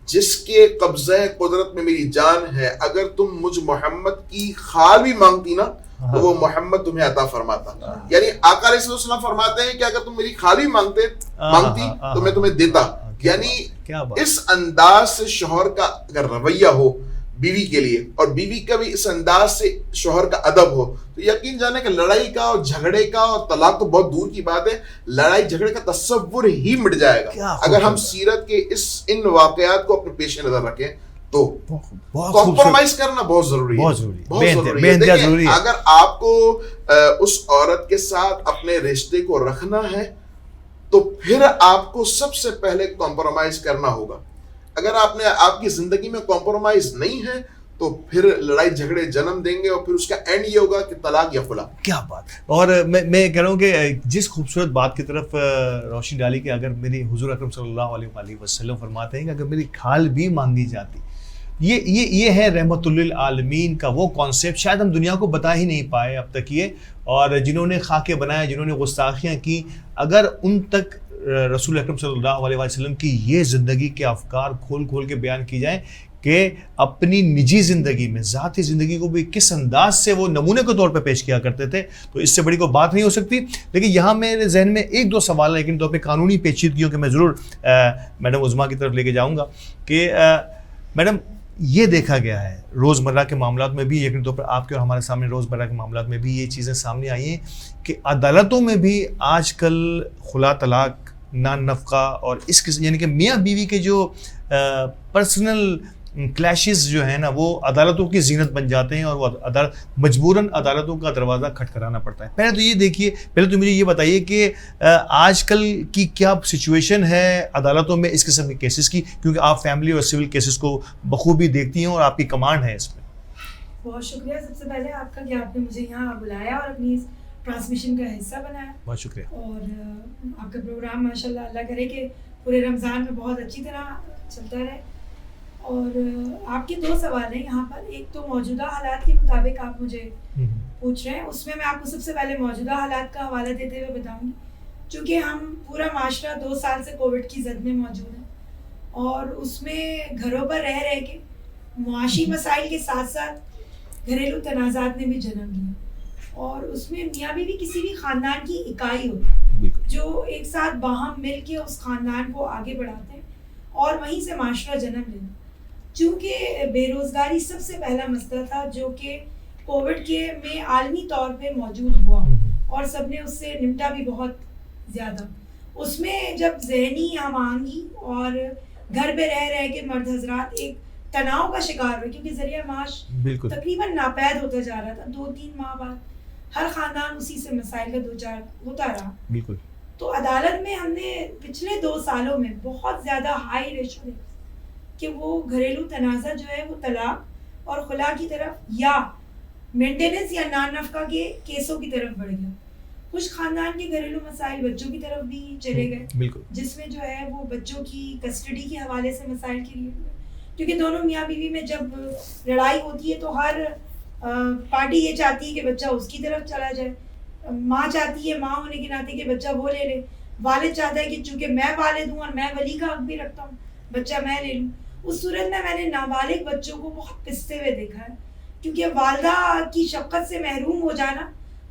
جس کے قبضہ قدرت میں میری جان ہے, اگر تم مجھ محمد کی خال بھی مانگتی نا تو وہ محمد تمہیں عطا فرماتا. یعنی آقا علیہ السلام فرماتے ہیں کہ اگر تم میری خال بھی مانگتی تو میں تمہیں دیتا. یعنی اس انداز سے شوہر کا اگر رویہ ہو بیوی کے لیے اور بیوی کا بھی اس انداز سے شوہر کا ادب ہو تو یقین جانے کہ لڑائی کا اور جھگڑے کا اور طلاق تو بہت دور کی بات ہے, لڑائی جھگڑے کا تصور ہی مٹ جائے گا اگر ہم سیرت کے ان واقعات کو اپنے پیش نظر رکھیں. تو کمپرومائز کرنا بہت ضروری ہے. اگر آپ کو اس عورت کے ساتھ اپنے رشتے کو رکھنا ہے تو پھر آپ کو سب سے پہلے کمپرومائز کرنا ہوگا. اگر آپ کی زندگی میں کمپرومائز نہیں ہے تو پھر لڑائی جھگڑے جنم دیں گے اور پھر اس کا اینڈ یہ ہوگا کہ طلاق یا خلا. کیا بات. اور میں کہہ رہا ہوں کہ جس خوبصورت بات کی طرف روشنی ڈالی کہ اگر میری حضور اکرم صلی اللہ علیہ وسلم فرماتے ہیں کہ اگر میری کھال بھی مانگی جاتی, یہ ہے رحمت للعالمین کا وہ کانسیپٹ, شاید ہم دنیا کو بتا ہی نہیں پائے اب تک یہ, اور جنہوں نے خاکے بنائے, جنہوں نے گستاخیاں کی, اگر ان تک رسول اکرم صلی اللہ علیہ وسلم کی یہ زندگی کے افکار کھول کھول کے بیان کی جائیں کہ اپنی نجی زندگی میں, ذاتی زندگی کو بھی کس انداز سے وہ نمونے کے طور پہ پیش کیا کرتے تھے, تو اس سے بڑی کوئی بات نہیں ہو سکتی. لیکن یہاں میرے ذہن میں ایک دو سوال ہیں, لیکن طور پہ قانونی پیچیدگیوں کے میں ضرور میڈم عظمیٰ کی طرف لے کے جاؤں گا کہ میڈم یہ دیکھا گیا ہے روزمرہ کے معاملات میں بھی, یقینی طور پر آپ کے اور ہمارے سامنے روزمرہ کے معاملات میں بھی یہ چیزیں سامنے آئی ہیں کہ عدالتوں میں بھی آج کل خلا, طلاق, نان نفقہ اور اس قسم یعنی کہ میاں بیوی کے جو پرسنل کلیشز جو ہیں نا وہ عدالتوں کی زینت بن جاتے ہیں اور وہ مجبوراً عدالتوں کا دروازہ کھٹکھٹانا پڑتا ہے. پہلے تو یہ دیکھیے, پہلے تو مجھے یہ بتائیے کہ آج کل کی کیا سچویشن ہے عدالتوں میں اس قسم کے کیسز کی, کیونکہ آپ فیملی اور سول کیسز کو بخوبی دیکھتی ہیں اور آپ کی کمانڈ ہے اس میں. بہت شکریہ سب سے پہلے آپ کا کہ آپ نے مجھے یہاں بلایا اور اپنی ٹرانسمیشن کا حصہ بنایا. بہت شکریہ. اور آپ کا پروگرام ماشاءاللہ اللہ کرے کہ پورے رمضان میں بہت اچھی طرح چلتا رہے. اور آپ کے دو سوال ہیں یہاں پر, ایک تو موجودہ حالات کے مطابق آپ مجھے پوچھ رہے ہیں, اس میں آپ کو سب سے پہلے موجودہ حالات کا حوالہ دیتے ہوئے بتاؤں گی, چونکہ ہم پورا معاشرہ 2 سال سے کووڈ کی زد میں موجود ہیں اور اس میں گھروں پر رہ کے معاشی مسائل کے ساتھ ساتھ گھریلو تنازعات نے بھی جنم لیا, اور اس میں میاں بیوی کسی بھی خاندان کی اکائی ہوتی جو ایک ساتھ باہم مل کے اس خاندان کو آگے بڑھاتے ہیں اور وہیں سے معاشرہ جنم لینا. چونکہ بے روزگاری سب سے پہلا مسئلہ تھا جو کہ کووڈ کے میں عالمی طور پہ موجود ہوا اور سب نے اس سے نمٹا بھی بہت زیادہ. اس میں جب ذہنی ہم آہنگی اور گھر پہ رہ کے مرد حضرات ایک تناؤ کا شکار ہوئے, کیونکہ ذریعہ معاش تقریباً ناپید ہوتا جا رہا تھا, 2-3 ماہ بعد ہر خاندان اسی سے مسائل کا دوچار ہوتا رہا. بالکل. تو عدالت میں ہم نے پچھلے 2 سالوں میں بہت زیادہ ہائی ریشو دیکھا کہ وہ گھریلو تنازع جو ہے وہ طلاق اور خلا کی طرف یا مینٹیننس یا نان نفقہ کے کیسوں کی طرف بڑھ گیا. کچھ خاندان کے گھریلو مسائل بچوں کی طرف بھی چلے گئے, جس میں جو ہے وہ بچوں کی کسٹڈی کے حوالے سے مسائل کریے ہوئے, کیونکہ دونوں میاں بیوی میں جب لڑائی ہوتی ہے تو ہر پارٹی یہ چاہتی ہے کہ بچہ اس کی طرف چلا جائے. ماں چاہتی ہے ماں ہونے کے ناطے کہ بچہ وہ لے لے, والد چاہتا ہے کہ چونکہ میں والد ہوں اور میں ولی کا حق بھی رکھتا ہوں بچہ میں لے لوں. اس صورت میں نے نابالغ بچوں کو بہت پستے ہوئے دیکھا ہے، کیونکہ والدہ کی شفقت سے محروم ہو جانا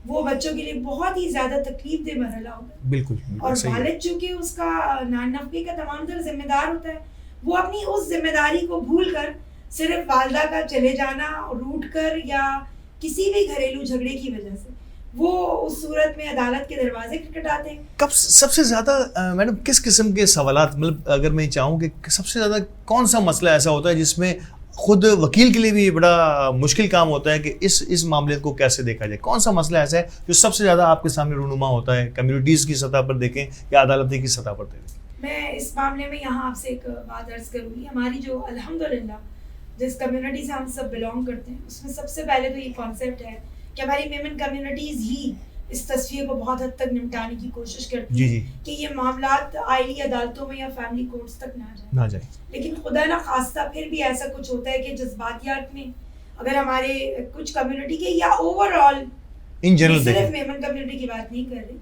وہ بچوں کے لیے بہت ہی زیادہ تکلیف دہ مرحلہ ہوتا ہے. بالکل اور صحیح ہے. والد چونکہ اس کا نان نفقے کا تمام تر ذمہ دار ہوتا ہے، وہ اپنی اس ذمہ داری کو بھول کر صرف والدہ کا چلے جانا روٹ کر یا کسی بھی گھریلو جھگڑے کی وجہ سے وہ اس صورت میں عدالت کے دروازے کھٹکھٹاتے ہیں. کب سب سے زیادہ میڈم کس قسم کے سوالات، مطلب اگر میں چاہوں کہ سب سے زیادہ کون سا مسئلہ ایسا ہوتا ہے جس میں خود وکیل کے لیے بھی بڑا مشکل کام ہوتا ہے کہ اس معاملے کو کیسے دیکھا جائے؟ کون سا مسئلہ ایسا ہے جو سب سے زیادہ آپ کے سامنے رونما ہوتا ہے، کمیونٹیز کی سطح پر دیکھیں یا عدالتی کی سطح پر دیکھیں؟ میں اس معاملے میں یہاں آپ سے ایک بات عرض کروں گی. ہماری جو الحمدللہ جس کمیونٹی سے ہم سب بلانگ کرتے ہیں اس میں سب سے پہلے تو یہ کانسیپٹ ہے کہ ہماری ویمن کمیونٹیز ہی اس تصویر کو بہت حد تک نمٹانے کی کوشش کرتی ہیں کہ یہ معاملات آئلی عدالتوں میں یا فیملی کورٹس تک نہ جائیں. لیکن خدا نہ خواستہ پھر بھی ایسا کچھ ہوتا ہے کہ جذباتیات میں اگر ہمارے کچھ کمیونٹی کے یا اوور آل ان جنرل صرف ویمن کمیونٹی کی بات نہیں کر رہی،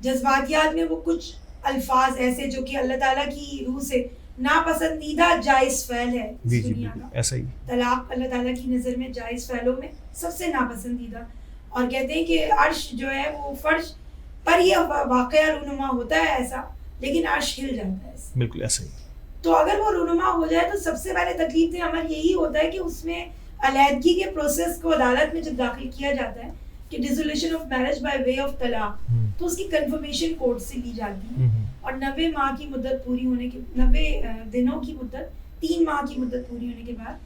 جذباتیات میں وہ کچھ الفاظ ایسے جو کہ اللہ تعالیٰ کی روح سے ناپسندیدہ جائز فعل ہے اس دنیا کا. ایسا ہی طلاق اللہ تعالیٰ کی نظر میں جائز فعلوں میں سب سے ناپسندیدہ، اور کہتے ہیں کہ عرش جو ہے وہ فرش پر یہ واقعہ رونما ہوتا ہے ایسا، لیکن عرش ہل جاتا ہے. بالکل ایسا ہی. تو اگر وہ رونما ہو جائے تو سب سے پہلے تکلیف دہ عمل یہی ہوتا ہے کہ اس میں علیحدگی کے پروسیس کو عدالت میں جب داخل کیا جاتا ہے کہ dissolution of marriage by way of طلاق، تو اس کی کنفرمیشن کورٹ سے لی جاتی ہے اور 90 ماہ کی مدت پوری ہونے کے 90 دنوں کی مدت 3 ماہ کی مدت پوری ہونے کے بعد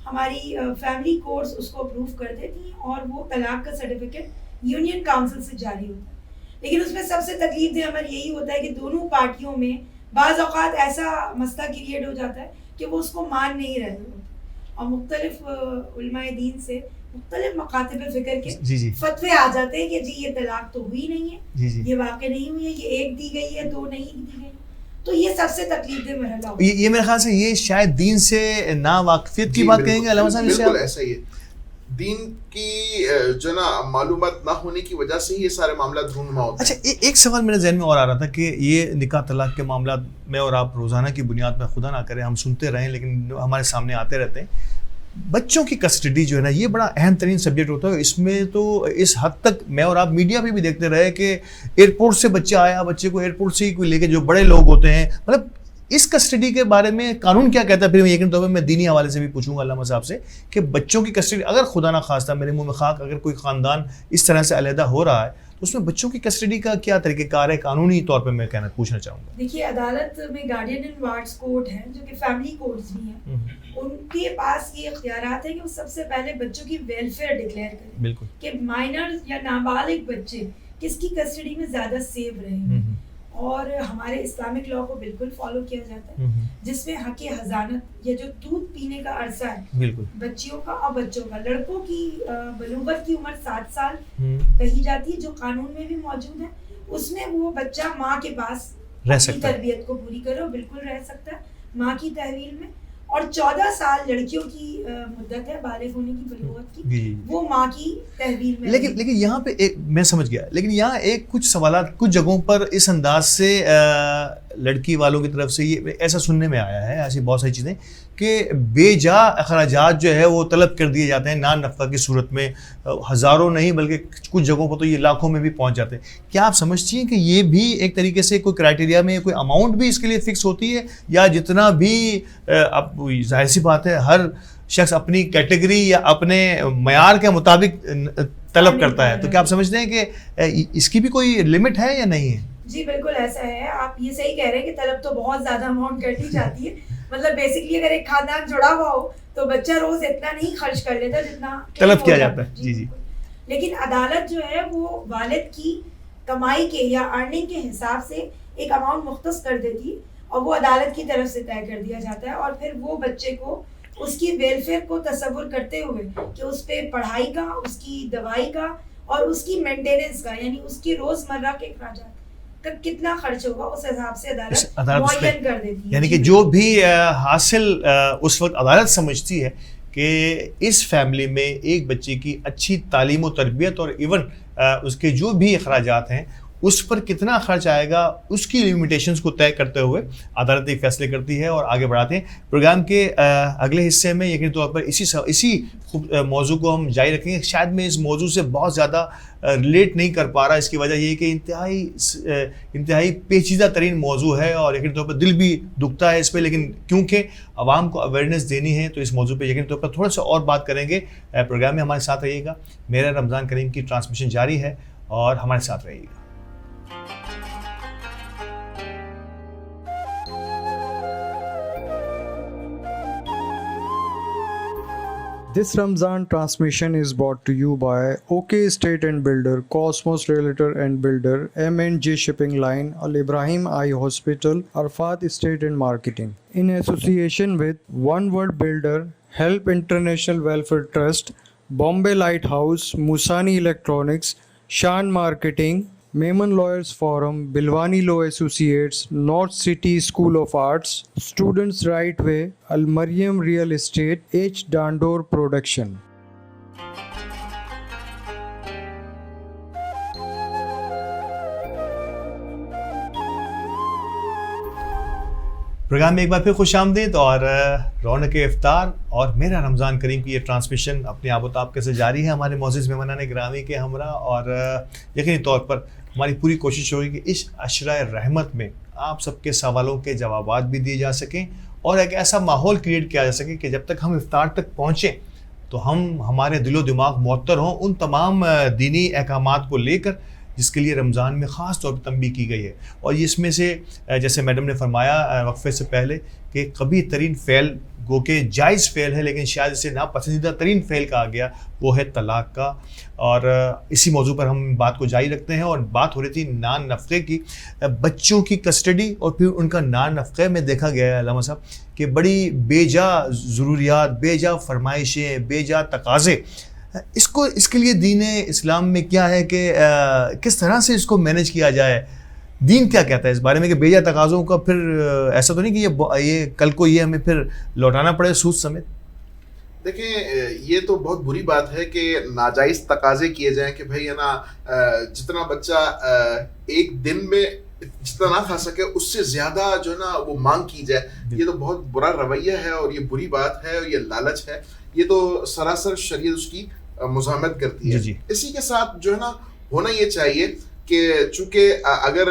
ہماری فیملی کورٹس اس کو اپروو کر دیتی ہیں اور وہ طلاق کا سرٹیفکیٹ یونین کاؤنسل سے جاری ہوتا ہے. لیکن اس میں سب سے تکلیف دہ عمل یہی ہوتا ہے کہ دونوں پارٹیوں میں بعض اوقات ایسا مسئلہ کریٹ ہو جاتا ہے کہ وہ اس کو مان نہیں رہے ہوتے، اور مختلف علماء دین سے مختلف مکاتب فکر کے فتوے آ جاتے ہیں کہ جی یہ طلاق تو ہوئی نہیں ہے، یہ واقع نہیں ہوئی ہے، یہ 1 دی گئی ہے 2 نہیں دی گئی. تو یہ سب سے تکلیف دہ مرحلہ ہوتا ہے. یہ میرے خیال سے یہ شاید دین سے ناواقفیت کی بات کہیں گے علامہ صاحب. بالکل ایسا ہی ہے، دین کی جو نا معلومات نہ ہونے کی وجہ سے یہ سارے معاملات رونما ہوتے ہیں. اچھا ایک سوال میرے ذہن میں اور آ رہا تھا کہ یہ نکاح طلاق کے معاملات میں اور آپ روزانہ کی بنیاد پر خدا نہ کرے ہم سنتے رہیں لیکن ہمارے سامنے آتے رہتے ہیں. بچوں کی کسٹڈی جو ہے نا یہ بڑا اہم ترین سبجیکٹ ہوتا ہے. اس میں تو اس حد تک میں اور آپ میڈیا پہ بھی دیکھتے رہے کہ ایئرپورٹ سے بچہ آیا، بچے کو ایئرپورٹ سے ہی کوئی لے کے، جو بڑے لوگ ہوتے ہیں، مطلب اس کسٹڈی کے بارے میں قانون کیا کہتا ہے؟ پھر میں یقین طور پہ میں دینی حوالے سے بھی پوچھوں گا علامہ صاحب سے کہ بچوں کی کسٹڈی اگر خدا نہ خواستہ میرے منہ میں خاک اگر کوئی خاندان اس طرح سے علیحدہ ہو رہا ہے تو اس میں بچوں کی کسٹڈی کا کیا طریقہ کار ہے قانونی طور پہ؟ میں پوچھنا چاہوں گا. دیکھیے عدالت میں گارڈین اینڈ وارڈز کورٹ ہیں جو کہ فیملی کورٹس بھی ہیں، ان کے پاس یہ اختیارات ہیں کہ وہ سب سے پہلے بچوں کی ویلفیئر ڈکلیئر کریں. بالکل. کہ مائنرز یا نابالغ بچے کس کی کسٹڈی میں زیادہ سیف رہیں، اور ہمارے اسلامک لا کو بالکل فالو کیا جاتا ہے جس میں حق حضانت یا جو دودھ پینے کا عرصہ ہے بالکل بچیوں کا اور بچوں کا، لڑکوں کی بلوغت کی عمر 7 سال کہی جاتی ہے جو قانون میں بھی موجود ہے. اس میں وہ بچہ ماں کے پاس رہ سکتا ہے، تربیت کو پوری کرے اور بالکل رہ سکتا ہے ماں کی تحویل میں. اور 14 سال لڑکیوں کی مدت ہے بالغ ہونے کی بلوغت کی، وہ ماں کی تحویل میں. لیکن یہاں پہ ایک میں سمجھ گیا، لیکن یہاں ایک کچھ سوالات کچھ جگہوں پر اس انداز سے لڑکی والوں کی طرف سے یہ ایسا سننے میں آیا ہے، ایسی بہت ساری چیزیں کہ بے جا اخراجات جو ہے وہ طلب کر دیے جاتے ہیں نان نفقہ کی صورت میں، ہزاروں نہیں بلکہ کچھ جگہوں پر تو یہ لاکھوں میں بھی پہنچ جاتے ہیں. کیا آپ سمجھتی ہیں کہ یہ بھی ایک طریقے سے کوئی کرائٹیریا میں کوئی اماؤنٹ بھی اس کے لیے فکس ہوتی ہے، یا جتنا بھی اب ظاہر سی بات ہے ہر شخص اپنی کیٹیگری یا اپنے معیار کے مطابق طلب کرتا ہے، تو کیا آپ سمجھتے ہیں کہ اس کی بھی کوئی لمٹ ہے یا نہیں ہے؟ جی بالکل ایسا ہے، آپ یہ صحیح کہہ رہے ہیں کہ طلب تو بہت زیادہ اماؤنٹ کر دی جاتی ہے. مطلب بیسکلی اگر ایک خاندان جڑا ہوا ہو تو بچہ روز اتنا نہیں خرچ کر لیتا جتنا طلب کیا جاتا ہے. جی. لیکن عدالت جو ہے وہ والد کی کمائی کے یا ارننگ کے حساب سے ایک اماؤنٹ مختص کر دیتی ہے اور وہ عدالت کی طرف سے طے کر دیا جاتا ہے، اور پھر وہ بچے کو اس کی ویلفیئر کو تصور کرتے ہوئے کہ اس پہ پڑھائی کا، اس کی دوائی کا اور اس کی مینٹیننس کا، یعنی اس کی روزمرہ کے اخراجات کا کتنا خرچ ہوگا اس حساب سے عدالت معین کر دیتی ہے. یعنی کہ جو بھی حاصل اس وقت عدالت سمجھتی ہے کہ اس فیملی میں ایک بچے کی اچھی تعلیم و تربیت اور ایون اس کے جو بھی اخراجات ہیں اس پر کتنا خرچ آئے گا اس کی لیمیٹیشنز کو طے کرتے ہوئے عدالت ایک فیصلے کرتی ہے اور آگے بڑھاتے ہیں. پروگرام کے اگلے حصے میں یقینی طور پر اسی موضوع کو ہم جاری رکھیں گے. شاید میں اس موضوع سے بہت زیادہ ریلیٹ نہیں کر پا رہا, اس کی وجہ یہ کہ انتہائی پیچیدہ ترین موضوع ہے اور یقینی طور پر دل بھی دکھتا ہے اس پہ, لیکن کیونکہ عوام کو اویئرنیس دینی ہے تو اس موضوع پہ یقینی طور پر تھوڑا سا اور بات کریں گے. پروگرام میں ہمارے ساتھ رہیے گا. میرا رمضان کریم کی ٹرانسمیشن جاری ہے اور ہمارے ساتھ رہیے گا. This Ramzan transmission is brought to you by OK Estate and Builder, Cosmos Realtor and Builder, M&J Shipping Line, Al Ibrahim Eye Hospital, Arfat Estate and Marketing. In association with One World Builder, Help International Welfare Trust, Bombay Lighthouse, Musani Electronics, Shan Marketing, Maiman Lawyers Forum, Bilwani Law Associates, North City School of Arts, Students Right Way, Al Mariam Real Estate, H. Dandor Production. Programme میں ایک بار پھر خوش آمدید اور رونق افطار اور میرا رمضان کریم کی یہ ٹرانسمیشن اپنے آپ و تاب سے جاری ہے ہمارے معزز مہمانان گرامی کے ہمراہ, اور یقینی طور پر ہماری پوری کوشش ہوگی کہ اس عشرۂ رحمت میں آپ سب کے سوالوں کے جوابات بھی دیے جا سکیں اور ایک ایسا ماحول کریٹ کیا جا سکے کہ جب تک ہم افطار تک پہنچیں تو ہمارے دل و دماغ معطر ہوں ان تمام دینی احکامات کو لے کر جس کے لیے رمضان میں خاص طور پر تنبیہ کی گئی ہے. اور اس میں سے جیسے میڈم نے فرمایا وقفے سے پہلے کہ قبیح ترین فعل گو کہ جائز فعل ہے لیکن شاید اسے ناپسندیدہ ترین فعل کہا گیا وہ ہے طلاق کا, اور اسی موضوع پر ہم بات کو جاری رکھتے ہیں. اور بات ہو رہی تھی نان نفقے کی, بچوں کی کسٹڈی اور پھر ان کا نان نفقے میں دیکھا گیا ہے علامہ صاحب کہ بڑی بے جا ضروریات, بے جا فرمائشیں, بے جا تقاضے. اس کے لیے دین اسلام میں کیا ہے کہ کس طرح سے اس کو مینیج کیا جائے, دین کیا کہتا ہے اس بارے میں کہ بیجا تقاضوں کا پھر ایسا تو نہیں کہ یہ کل کو یہ ہمیں پھر لوٹانا پڑے سود سمیت؟ دیکھیں یہ تو بہت بری بات ہے کہ ناجائز تقاضے کیے جائیں کہ بھائی ہے نا جتنا بچہ ایک دن میں جتنا نہ کھا سکے اس سے زیادہ جو ہے نا وہ مانگ کی جائے. یہ تو بہت برا رویہ ہے اور یہ بری بات ہے اور یہ لالچ ہے. یہ تو سراسر شریعت اس کی مزاحمت کرتی ہے. اسی کے ساتھ جو ہے نا ہونا یہ چاہیے کہ چونکہ اگر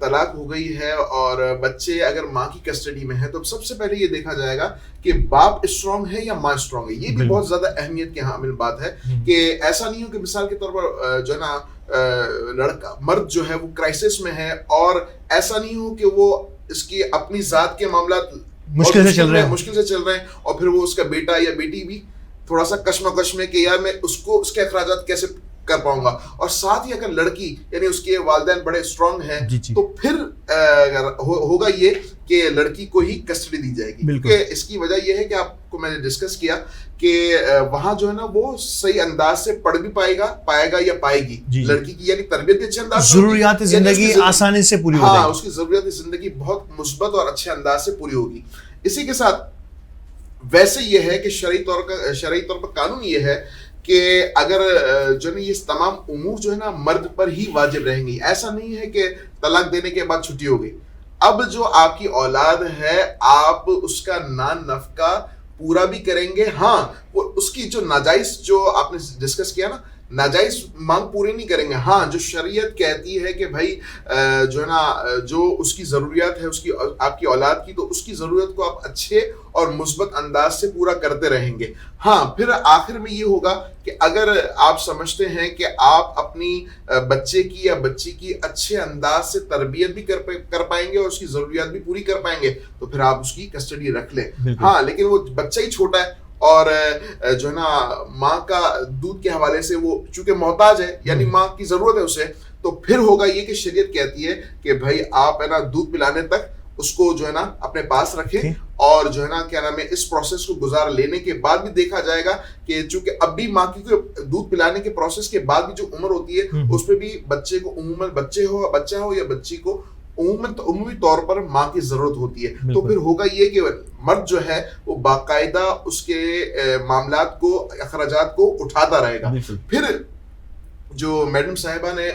طلاق ہو گئی ہے اور بچے اگر ماں کی کسٹڈی میں ہیں تو سب سے پہلے یہ دیکھا جائے گا کہ باپ اسٹرانگ ہے یا ماں اسٹرانگ ہے. یہ بھی بہت زیادہ اہمیت کے حامل بات ہے کہ ایسا نہیں ہو کہ مثال کے طور پر جو ہے نا لڑکا مرد جو ہے وہ کرائسس میں ہے اور ایسا نہیں ہو کہ وہ اس کی اپنی ذات کے معاملات مشکل سے چل رہے ہیں اور پھر وہ اس کا بیٹا یا بیٹی بھی تھوڑا سا کشمکش میں کہ یار میں اس کے اخراجات کیسے کر پاؤں گا. اور ساتھ ہی اگر لڑکی یعنی اس کے والدین بڑے اسٹرانگ ہیں تو پھر ہوگا یہ کہ لڑکی کو ہی کسٹڈی دی جائے گی. کیونکہ اس کی وجہ یہ ہے کہ آپ کو میں نے ڈسکس کیا کہ وہاں جو ہے نا وہ صحیح انداز سے پڑھ بھی پائے گا یا پائے گی لڑکی کی, یعنی تربیت بھی اچھے انداز سے, ضروریات زندگی آسانی سے پوری ہو جائے گی. اس کی ضروریات زندگی بہت مثبت اور اچھے انداز سے پوری ہوگی. اسی کے ساتھ ویسے یہ ہے کہ شرعی طور پر قانون یہ ہے کہ اگر جو ہے یہ تمام امور جو ہے نا مرد پر ہی واجب رہیں گی. ایسا نہیں ہے کہ طلاق دینے کے بعد چھٹی ہو گئی. اب جو آپ کی اولاد ہے آپ اس کا نان نفقہ پورا بھی کریں گے. ہاں وہ اس کی جو ناجائز جو آپ نے ڈسکس کیا نا ناجائز مانگ پوری نہیں کریں گے. ہاں جو شریعت کہتی ہے کہ بھائی جو ہے نا جو اس کی ضروریات ہے اس کی آپ کی اولاد کی تو اس کی ضرورت کو آپ اچھے اور مثبت انداز سے پورا کرتے رہیں گے. ہاں پھر آخر میں یہ ہوگا کہ اگر آپ سمجھتے ہیں کہ آپ اپنی بچے کی یا بچی کی اچھے انداز سے تربیت بھی کر پائیں گے اور اس کی ضروریات بھی پوری کر پائیں گے تو پھر آپ اس کی کسٹڈی رکھ لیں. ہاں لیکن وہ بچہ ہی چھوٹا ہے اور جو ہے نا ماں کا دودھ کے حوالے سے وہ چونکہ محتاج ہے یعنی ماں کی ضرورت ہے اسے, تو پھر ہوگا یہ کہ شریعت کہتی ہے کہ بھائی آپ ہے نا دودھ پلانے تک اس کو جو ہے نا اپنے پاس رکھیں اور جو ہے نا کیا نام ہے اس پروسیس کو گزار لینے کے بعد بھی دیکھا جائے گا کہ چونکہ اب بھی ماں کی دودھ پلانے کے پروسیس کے بعد بھی جو عمر ہوتی ہے اس پہ بھی بچے کو عموماً بچہ ہو یا بچی کو عمومی طور پر ماں کی ضرورت ہوتی ہے. تو پھر ہوگا یہ کہ مرد جو ہے وہ باقاعدہ اس کے معاملات کو اخراجات کو اٹھاتا رہے گا. پھر جو میڈم صاحبہ نے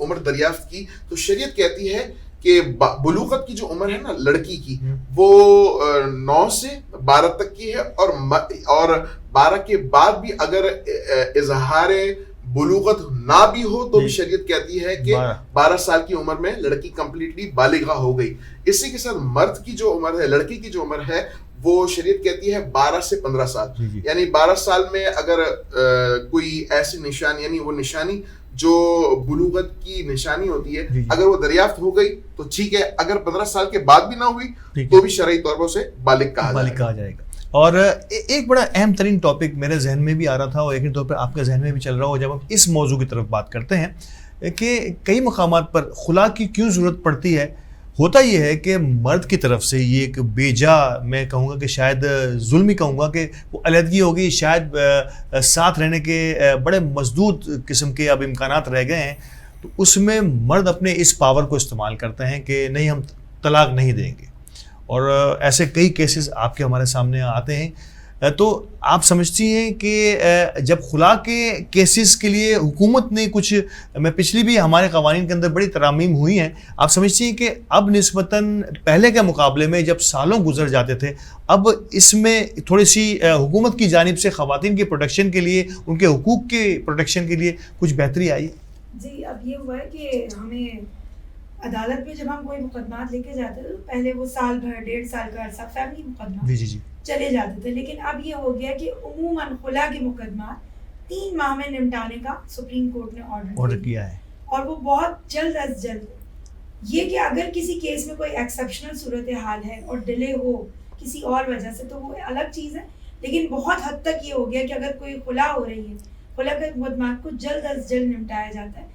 عمر دریافت کی تو شریعت کہتی ہے کہ بلوغت کی جو عمر ہے نا لڑکی کی وہ 9 سے 12 تک کی ہے، اور 12 کے بعد بھی اگر اظہار بلوغت نہ بھی ہو تو بھی شریعت کہتی ہے کہ 12 سال کی عمر میں لڑکی کمپلیٹلی بالغہ ہو گئی. اسی کے ساتھ مرد کی جو عمر ہے، لڑکی کی جو عمر ہے وہ شریعت کہتی ہے 12 سے 15 سال. یعنی 12 سال میں اگر کوئی ایسی نشانی، یعنی وہ نشانی جو بلوغت کی نشانی ہوتی ہے، اگر وہ دریافت ہو گئی تو ٹھیک ہے، اگر 15 سال کے بعد بھی نہ ہوئی تو بھی شرعی طور پر اسے بالغ کہا جائے گا. اور ایک بڑا اہم ترین ٹاپک میرے ذہن میں بھی آ رہا تھا اور یقینی طور پر آپ کے ذہن میں بھی چل رہا ہو جب ہم اس موضوع کی طرف بات کرتے ہیں کہ کئی مقامات پر خلا کی کیوں ضرورت پڑتی ہے. ہوتا یہ ہے کہ مرد کی طرف سے یہ ایک بیجا، میں کہوں گا کہ شاید ظلم ہی کہوں گا کہ وہ علیحدگی ہوگی، شاید ساتھ رہنے کے بڑے مزدود قسم کے اب امکانات رہ گئے ہیں، تو اس میں مرد اپنے اس پاور کو استعمال کرتے ہیں کہ نہیں ہم طلاق نہیں دیں گے. اور ایسے کئی کیسز آپ کے ہمارے سامنے آتے ہیں. تو آپ سمجھتی ہیں کہ جب خلا کے کیسز کے لیے حکومت نے کچھ، میں پچھلی بھی ہمارے قوانین کے اندر بڑی ترامیم ہوئی ہیں، آپ سمجھتی ہیں کہ اب نسبتاً پہلے کے مقابلے میں جب سالوں گزر جاتے تھے اب اس میں تھوڑی سی حکومت کی جانب سے خواتین کی پروٹیکشن کے لیے، ان کے حقوق کے پروٹیکشن کے لیے کچھ بہتری آئی؟ جی اب یہ ہوا ہے کہ ہمیں عدالت میں جب ہم کوئی مقدمات لے کے جاتے تھے تو پہلے وہ سال بھر 1.5 سال کا عرصہ فیملی مقدمات چلے جاتے تھے، لیکن اب یہ ہو گیا کہ عموماً خلا کے مقدمات 3 ماہ میں نمٹانے کا سپریم کورٹ نے آرڈر کیا ہے، اور وہ بہت جلد از جلد. یہ کہ اگر کسی کیس میں کوئی ایکسیپشنل صورتحال ہے اور ڈیلے ہو کسی اور وجہ سے تو وہ الگ چیز ہے، لیکن بہت حد تک یہ ہو گیا کہ اگر کوئی خلا ہو رہی ہے، خلا کے مقدمات کو جلد از جلد نمٹایا جاتا ہے.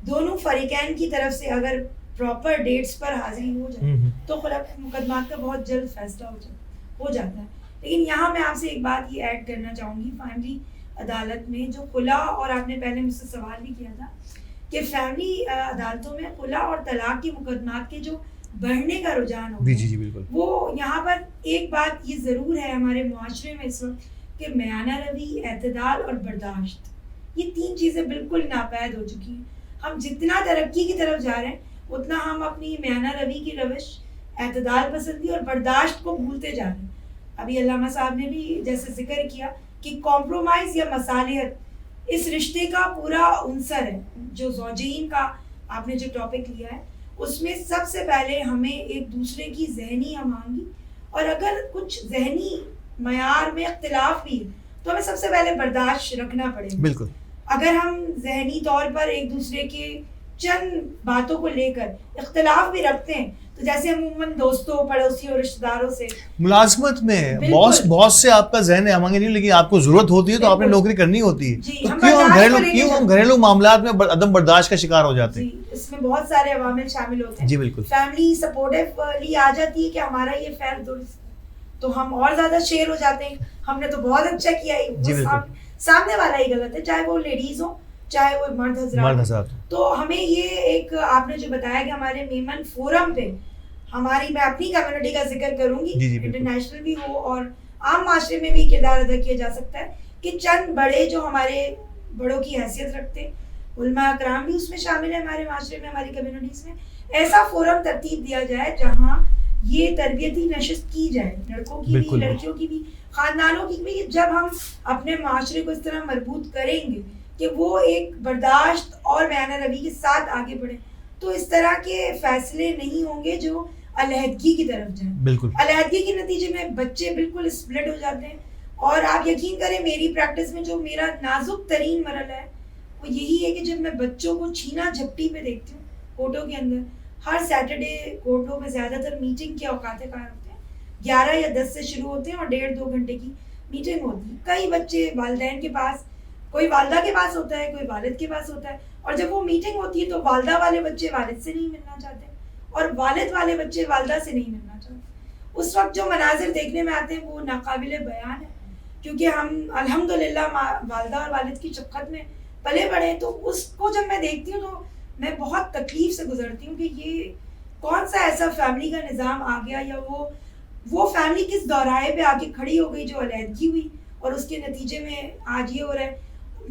دونوں فریقین کی طرف سے اگر پراپر ڈیٹس پر حاضری ہو جائے تو خلا کے مقدمات کا بہت جلد فیصلہ ہو جاتا ہے. لیکن یہاں میں آپ سے ایک بات یہ ایڈ کرنا چاہوں گی، فیملی عدالت میں جو خلا، اور آپ نے پہلے مجھ سے سوال بھی کیا تھا کہ فیملی عدالتوں میں خلا اور طلاق کے مقدمات کے جو بڑھنے کا رجحان ہو، جی بالکل، وہ یہاں پر ایک بات یہ ضرور ہے ہمارے معاشرے میں اس وقت کہ میانہ روی، اعتدال اور برداشت، یہ 3 چیزیں بالکل ناپید ہو چکی ہیں. ہم جتنا ترقی کی طرف جا رہے ہیں اتنا ہم اپنی میانہ روی کی روش، اعتدال پسندی اور برداشت کو بھولتے جا رہے ہیں. ابھی علامہ صاحب نے بھی جیسے ذکر کیا کہ کمپرومائز یا مصالحت اس رشتے کا پورا عنصر ہے. جو زوجین کا آپ نے جو ٹاپک لیا ہے اس میں سب سے پہلے ہمیں ایک دوسرے کی ذہنی ہمانگی، اور اگر کچھ ذہنی معیار میں اختلاف بھی ہے تو ہمیں سب سے پہلے برداشت رکھنا پڑے گا. بالکل، اگر ہم ذہنی طور پر ایک دوسرے کے چند باتوں کو لے کر اختلاف بھی رکھتے ہیں تو جیسے عموماً دوستوں، پڑوسیوں، رشتہ داروں سے، ملازمت میں بہت سے آپ کا ذہن ہمانگی نہیں، لیکن آپ کو ضرورت ہوتی ہے تو آپ نے نوکری کرنی ہوتی ہے، کیوں ہم گھریلو معاملات میں عدم برداشت کا شکار ہو جاتے ہیں؟ اس میں بہت سارے عوامل شامل ہوتے ہیں. جی بالکل، فیملی سپورٹیولی آ جاتی ہے کہ ہمارا یہ فعل درست، تو ہم اور زیادہ شیئر ہو جاتے ہیں، ہم نے تو بہت اچھا کیا، سامنے والا ہی غلط ہے، چاہے وہ لیڈیز ہو چاہے وہ مرد حضرات. تو ہمیں یہ ایک آپ نے جو بتایا کہ ہمارے میمن فورم پہ ہماری، میں اپنی کمیونٹی کا ذکر کروں گی، انٹرنیشنل بھی ہو اور عام معاشرے میں بھی کردار ادا کیا جا سکتا ہے کہ چند بڑے جو ہمارے بڑوں کی حیثیت رکھتے ہیں، علماء اکرام بھی اس میں شامل ہیں ہمارے معاشرے میں، ہماری کمیونٹیز میں، ایسا فورم ترتیب دیا جائے جہاں یہ تربیتی نشست کی جائے، لڑکوں کی بھی، لڑکیوں کی بھی، خاندانوں کی بھی. جب ہم اپنے معاشرے کو اس طرح مربوط کریں گے کہ وہ ایک برداشت اور میانہ روی کے ساتھ آگے بڑھیں تو اس طرح کے فیصلے نہیں ہوں گے جو علیحدگی کی طرف جائیں. بالکل، علیحدگی کے نتیجے میں بچے بالکل اسپلٹ ہو جاتے ہیں. اور آپ یقین کریں میری پریکٹس میں جو میرا نازک ترین مرحلہ ہے وہ یہی ہے کہ جب میں بچوں کو چھینا جھپٹی پہ دیکھتی ہوں کورٹوں کے اندر. ہر سیٹرڈے کورٹوں میں زیادہ تر میٹنگ کے اوقات کار ہوتے ہیں، 11 یا 10 سے شروع ہوتے ہیں اور 1.5-2 گھنٹے کی میٹنگ ہوتی ہے. کئی بچے والدین کے پاس، کوئی والدہ کے پاس ہوتا ہے، کوئی والد کے پاس ہوتا ہے، اور جب وہ میٹنگ ہوتی ہے تو والدہ والے بچے والد سے نہیں ملنا چاہتے اور والد والے بچے والدہ سے نہیں ملنا چاہتے. اس وقت جو مناظر دیکھنے میں آتے ہیں وہ ناقابل بیان ہے، کیونکہ ہم الحمدللہ والدہ اور والد کی شفقت میں پلے بڑھے ہیں. تو اس کو جب میں دیکھتی ہوں تو میں بہت تکلیف سے گزرتی ہوں کہ یہ کون سا ایسا فیملی کا نظام آ گیا، یا وہ فیملی کس دورائے پہ آ کے کھڑی ہو گئی جو علیحدگی ہوئی اور اس کے نتیجے میں آج یہ ہو رہا ہے.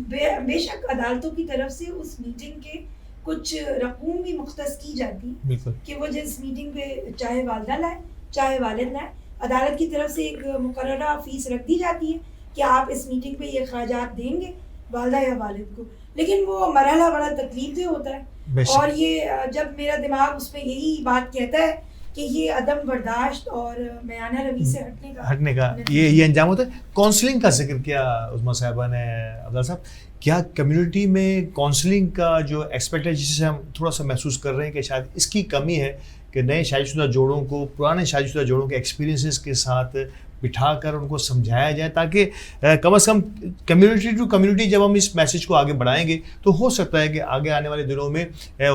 بے شک عدالتوں کی طرف سے اس میٹنگ کے کچھ رقوم بھی مختص کی جاتی ہیں بالکل کہ وہ جس میٹنگ پہ چاہے والدہ لائے چاہے والد لائے، عدالت کی طرف سے ایک مقررہ فیس رکھ دی جاتی ہے کہ آپ اس میٹنگ پہ یہ اخراجات دیں گے والدہ یا والد کو. لیکن وہ مرحلہ بڑا تکلیف دہ ہوتا ہے، اور یہ جب میرا دماغ اس میں یہی بات کہتا ہے کہ یہ عدم برداشت اور میانہ روی سے ہٹنے کا یہ انجام ہوتا ہے. کاؤنسلنگ کا ذکر کیا عظمیٰ صاحبہ نے. عبداللہ صاحب، کیا کمیونٹی میں کاؤنسلنگ کا جو ایکسپیکٹ ہے، جس سے ہم تھوڑا سا محسوس کر رہے ہیں کہ شاید اس کی کمی ہے کہ نئے شادی شدہ جوڑوں کو پرانے شادی شدہ جوڑوں کے ایکسپیرینسز کے ساتھ بٹھا کر ان کو سمجھایا جائے، تاکہ کم از کم کمیونٹی ٹو کمیونٹی جب ہم اس میسیج کو آگے بڑھائیں گے تو ہو سکتا ہے کہ آگے آنے والے دنوں میں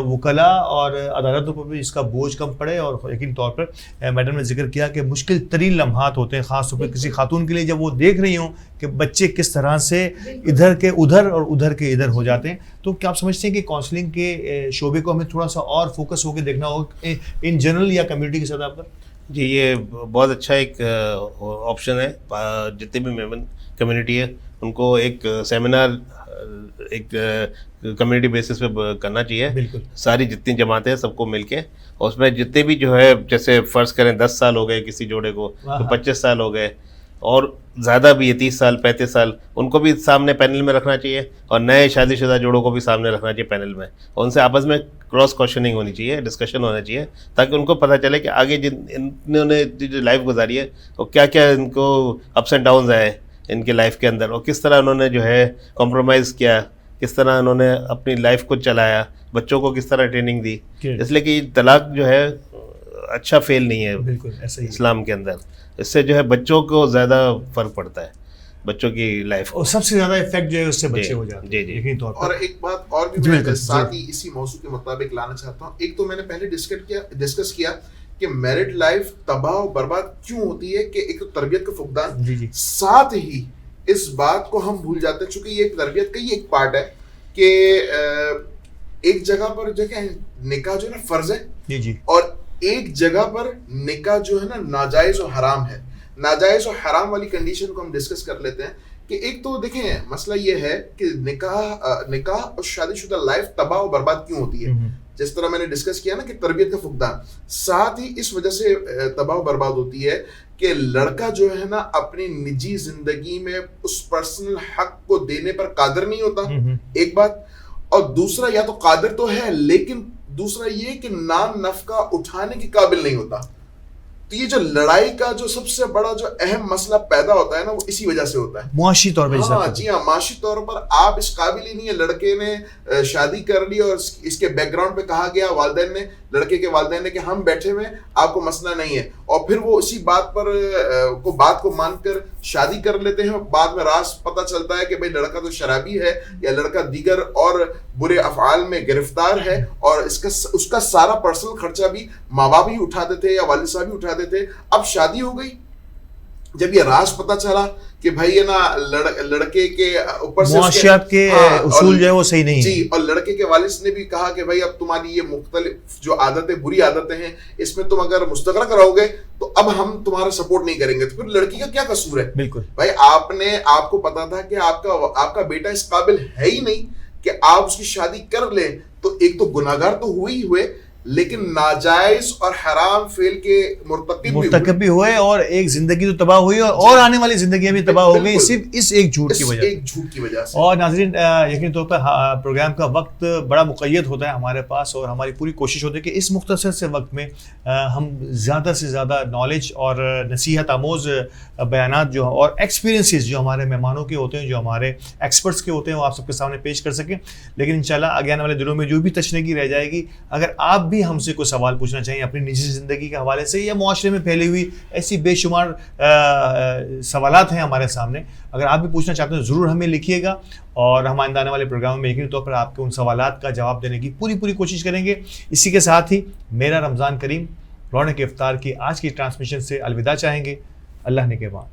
وکلاء اور عدالتوں پر بھی اس کا بوجھ کم پڑے. اور یقینی طور پر میڈم نے ذکر کیا کہ مشکل ترین لمحات ہوتے ہیں خاص طور پر کسی خاتون کے لیے، جب وہ دیکھ رہی ہوں کہ بچے کس طرح سے ادھر کے ادھر اور ادھر کے ادھر ہو جاتے ہیں. تو کیا آپ سمجھتے ہیں کہ کاؤنسلنگ کے شعبے کو ہمیں تھوڑا سا اور فوکس ہو کے دیکھنا ہوگا ان جنرل یا کمیونٹی کی سطح پر؟ جی، یہ بہت اچھا ایک آپشن ہے. جتنے بھی میمبر کمیونٹی ہے ان کو ایک سیمینار ایک کمیونٹی بیسس پہ کرنا چاہیے. بالکل، ساری جتنی جماعتیں ہیں سب کو مل کے، اور اس میں جتنے بھی جو ہے، جیسے فرض کریں 10 سال ہو گئے کسی جوڑے کو تو 25 سال ہو گئے، اور زیادہ بھی ہے 30 سال 35 سال، ان کو بھی سامنے پینل میں رکھنا چاہیے، اور نئے شادی شدہ جوڑوں کو بھی سامنے رکھنا چاہیے پینل میں، اور ان سے آپس میں کراس کوشچننگ ہونی چاہیے، ڈسکشن ہونا چاہیے، تاکہ ان کو پتہ چلے کہ آگے انہوں نے جو لائف گزاری ہے اور کیا کیا ان کو اپس اینڈ ڈاؤنز آئے ان کے لائف کے اندر، اور کس طرح انہوں نے جو ہے کمپرومائز کیا، کس طرح انہوں نے اپنی لائف کو چلایا، بچوں کو کس طرح ٹریننگ دی. اس لیے کہ طلاق جو ہے اچھا فیل نہیں ہے بالکل ایسا ہی اسلام کے اندر. اس سے جو ہے بچوں کو زیادہ فرق پڑتا ہے، بچوں کی لائف اور سب سے زیادہ افیکٹ جو ہے اس سے بچے ہو جاتے ہیں. جی یقینی طور پر. اور ایک بات اور بھی میں ساتھ ہی اسی موضوع کے مطابق لانا چاہتا ہوں. ایک تو میں نے پہلے ڈسکس کیا کہ میرڈ لائف تباہ و برباد کیوں ہوتی ہے، کہ ایک تو تربیت کا فقدان، جی ساتھ ہی اس بات کو ہم بھول جاتے ہیں، چونکہ یہ ایک تربیت کا ہی ایک پارٹ ہے کہ ایک جگہ پر جو ہے نکاح جو ہے نا فرض ہے، جی اور ایک جگہ پر نکاح جو ہے نا ناجائز و حرام ہے. ناجائز و حرام والی کنڈیشن کو ہم ڈسکس کر لیتے ہیں کہ ایک تو دیکھیں مسئلہ یہ ہے کہ نکاح اور شادی شدہ لائف تباہ و برباد کیوں ہوتی ہے. جس طرح میں نے ڈسکس کیا نا کہ تربیت کا فقدان، ساتھ ہی اس وجہ سے تباہ و برباد ہوتی ہے کہ لڑکا جو ہے نا اپنی نجی زندگی میں اس پرسنل حق کو دینے پر قادر نہیں ہوتا، ایک بات، اور دوسرا یا تو قادر تو ہے لیکن دوسرا یہ کہ نام نفقہ اٹھانے کے قابل نہیں ہوتا. تو یہ جو لڑائی کا جو سب سے بڑا جو اہم مسئلہ پیدا ہوتا ہے نا وہ اسی وجہ سے ہوتا ہے معاشی طور پر. جی ہاں، معاشی طور پر آپ اس قابل ہی نہیں ہے. لڑکے نے شادی کر لی اور اس کے بیک گراؤنڈ پہ کہا گیا والدین نے، لڑکے کے والدین نے کہ ہم بیٹھے ہوئے آپ کو مسئلہ نہیں ہے، اور پھر وہ اسی بات کو مان کر شادی کر لیتے ہیں. بعد میں راز پتہ چلتا ہے کہ بھائی لڑکا تو شرابی ہے یا لڑکا دیگر اور برے افعال میں گرفتار ہے، اور اس کا سارا پرسنل خرچہ بھی ماں باپ ہی اٹھاتے تھے یا والد صاحب ہی اٹھاتے تھے. اب شادی ہو گئی، جب یہ راز پتہ چلا کہ بھائی ہے نا لڑکے کے اوپر سے معاشیات کے اصول جو ہے وہ صحیح نہیں جی، اور لڑکے کے والد نے بھی کہا کہ بھائی اب تمہاری یہ مختلف جو عادتیں بری عادتیں ہیں اس میں تم اگر مستغرق رہو گے تو اب ہم تمہارا سپورٹ نہیں کریں گے. تو پھر لڑکی کا کیا قصور ہے؟ بالکل بھائی آپ کو پتا تھا کہ آپ کا بیٹا اس قابل ہے ہی نہیں کہ آپ اس کی شادی کر لیں، تو ایک تو گناہگار تو ہوئے لیکن ناجائز اور حرام فعل کے مرتکب بھی ہوئے، اور ایک زندگی تو تباہ ہوئی اور آنے والی زندگیاں بھی تباہ ہو گئی صرف اس ایک جھوٹ کی وجہ سے. اور ناظرین، یقینی طور پر پروگرام کا وقت بڑا مقید ہوتا ہے ہمارے پاس، اور ہماری پوری کوشش ہوتی ہے کہ اس مختصر سے وقت میں ہم زیادہ سے زیادہ نالج اور نصیحت آموز بیانات جو اور ایکسپیرینسز جو ہمارے مہمانوں کے ہوتے ہیں، جو ہمارے ایکسپرٹس کے ہوتے ہیں، وہ آپ سب کے سامنے پیش کر سکیں. لیکن انشاءاللہ آگے آنے والے دنوں میں جو بھی تشنیگی رہ جائے گی، اگر آپ بھی ہم سے کوئی سوال پوچھنا چاہیں اپنی نجی زندگی کے حوالے سے یا معاشرے میں پھیلی ہوئی ایسی بے شمار سوالات ہیں ہمارے سامنے، اگر آپ بھی پوچھنا چاہتے ہیں ضرور ہمیں لکھیے گا، اور ہم آنے والے پروگراموں میں یقینی طور پر آپ کے ان سوالات کا جواب دینے کی پوری کوشش کریں گے. اسی کے ساتھ ہی میرا رمضان کریم رونق افطار کی آج کی ٹرانسمیشن سے الوداع چاہیں گے. اللہ نگہبان.